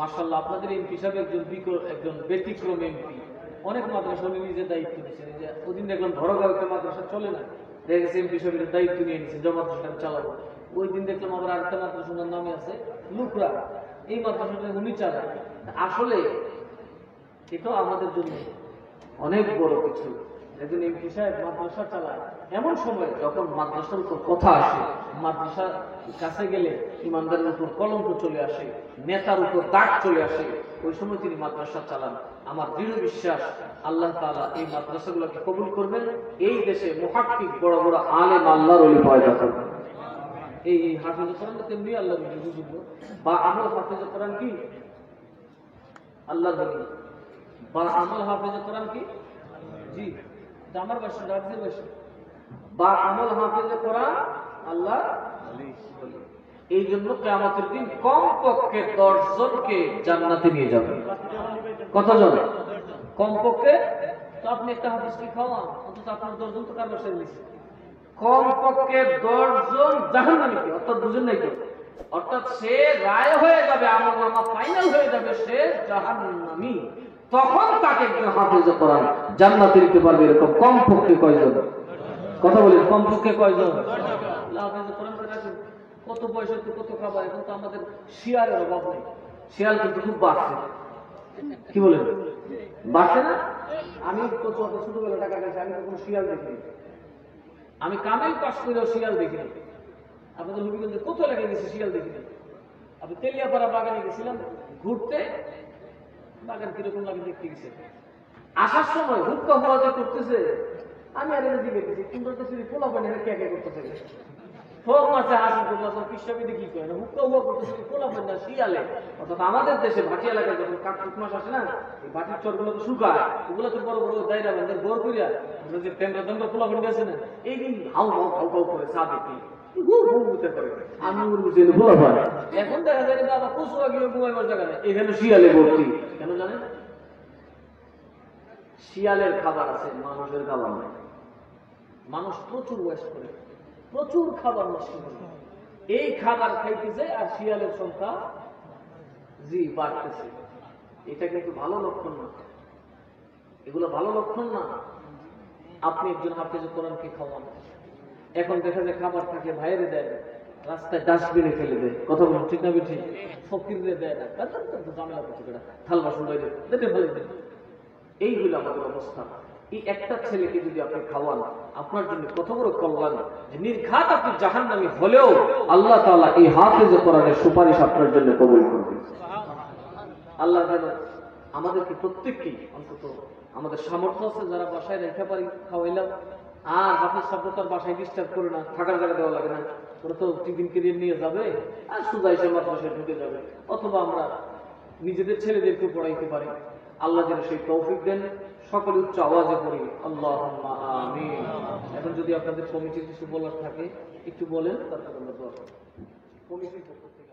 মাশাআল্লাহ আপনাদের এমপি সাহেব একজন ব্যতিক্রম এমপি অনেক মাদ্রাসা উনি নিজের দায়িত্ব নিয়েছেন যে ওদিন দেখলাম ধরগাঁওতে মাদ্রাসা চলে না দেখেছি এমপি সাহেবের দায়িত্ব নিয়ে নিয়েছেন যে মাদ্রাসা চালাবো ওই দিন দেখলাম আবার আরেকটা মাদ্রাসার নামে আছে লুকরা এই মাদ্রাসাটা উনি চালান আসলে এটাও আমাদের জন্য অনেক বড় কিছু একজন এমপি সাহেব মাদ্রাসা চালায় এমন সময় যখন মাদ্রাসার উপর কথা আসে মাদ্রাসার কাছে গেলে ইমানদারের উপর কলঙ্ক চলে আসে নেতার উপর দাগ চলে আসে ওই সময় তিনি মাদ্রাসা চালান আমার দৃঢ় বিশ্বাস আল্লাহ তাআলা এই মাদ্রাসাগুলোকে কবুল করবেন এই দেশে মুহাক্কিক বড় বড় আলেম আল্লাহর ওলি পয়দা করবেন এই হাফেজুল কোরআন তেমনি আল্লাহ বুঝুন বা আমল হাফেজুল কোরআন কি আল্লাহ বলি বা আমল হাফেজুল কোরআন কি জি আমার ভাষা রাজ্যের ভাষা বা আমল হাফেজে কোরআন আল্লাহ এই জন্য কিয়ামতের দিন কমপক্ষে 10 জনকে জান্নাতে নিয়ে যাবে কতজন কমপক্ষে তো আপনি একটা হাদিসকে খাওয়ান অন্তত আপনার 10 জন তো কার বাসায় নিছে কমপক্ষে 10 জন জাহান্নামী অর্থাৎ বুঝেন নাই তো অর্থাৎ সে রায় হয়ে যাবে আমলনামা ফাইনাল হয়ে যাবে সে জাহান্নামী তখন তাকে একজন হাফেজে কোরআন জান্নাতে দিতে পারবে। এরকম কমপক্ষে কয়জন? কথা বলেন, কমপক্ষে কয়জন? হাফেজে কোরআন করে রাখেন। কত পয়সা তো কত খাবার, এখন তো আমাদের শিয়ালের অভাব নেই। শিয়াল কিন্তু খুব বাড়ছে। কি বলেন, বাড়ছে না? আমি তো ছোটবেলা টাকা গেছে, আমি তো কোনো শিয়াল দেখিনি। আমি কামেল পাস করেও শিয়াল দেখিনি। আপনাদের হবিগঞ্জে কত এলাকায় গেছে, শিয়াল দেখিনি। আমি তেলিয়াপাড়া বাগানে গেছিলাম ঘুরতে, বাগান কিরকম লাগে দেখতে গেছে। আসার সময় হুক্কা হওয়া যে করতেছে, আমি আর এনে দিকে গেছি, তোমরা তো শুধু পোলা পানি কে কে করতেছে। ফোক মাছে হাসি করলাম, কৃষ্ণবিধি কি করে না, হুক্কা হুয়া করতেছে পোলা পানি না শিয়ালে। অর্থাৎ আমাদের দেশে ভাটি এলাকায় যখন কার্তিক মাস আসে না, এই ভাটির চরগুলো তো শুকায়, ওগুলো তো বড় বড় জায়গা বান্ধব গোর করিয়া যে টেম্পা টেম্পা পোলা পানি আছে না, এই দিন হাউ হাউ হাউ হাউ করে চা দেখি। এখন দেখা যায় বাবা কুসুয়া গিয়ে ঘুমাইবার জায়গা নেই, এখানে শিয়ালে ভর্তি। কেন জানেন? শিয়ালের খাবার আছে, মানুষের খাবার নাই। মানুষ প্রচুর ওয়েস্ট করে, প্রচুর খাবার নষ্ট করে। এই খাবার খাইতেছে আর শিয়ালের সংখ্যা বাড়তেছে। এটা কিন্তু ভালো লক্ষণ না, এগুলো ভালো লক্ষণ না। আপনি একজন হাফেজ কোরআনকে খাওয়ান, এখন দেখা যায় খাবার থাকে ভাইরে দেয় না, রাস্তায় ডাস্টবিনে ফেলে দেয়। কথা বলুন, ঠিক না বেঠিক? ফকিরে দেয় না, ঝামেলা করছে, থাল বাসন বাইরে দেবে ফেলে দেয়। এইগুলো আমাদের অবস্থা। এই একটা ছেলেকে যদি আপনি খাওয়ান, আপনার জন্য কত বড় কল্যাণ, যে নির্ঘাত আপনি জাহান্নামী হলেও আল্লাহ তাআলা এই হাফেজ কোরআনের সুপারিশ আপনার জন্য কবুল করবেন। আল্লাহ যেন আমাদেরকে প্রত্যেককেই, অন্তত আমাদের সামর্থ্য আছে যারা বাসায় রেখে পারি খাওয়াইলাম, আর হাফেজ সাহেব তার বাসায় ডিস্টার্ব করে না, থাকার জায়গা দেওয়া লাগে না, ওরা তো টিফিন কেরিয়ার নিয়ে যাবে আর সোজা এসে মাদ্রাসায় ঢুকে যাবে। অথবা আমরা নিজেদের ছেলেদেরকে পড়াইতে পারি। আল্লাহ যেন সেই তৌফিক দেন। সকলে উচ্চ আওয়াজে পড়ি আল্লাহুম্মা আমিন। এখন যদি আপনাদের কমিটির কিছু বলার থাকে একটু বলেন, তারপর আমরা দোয়া করব। কমিটির পক্ষ থেকে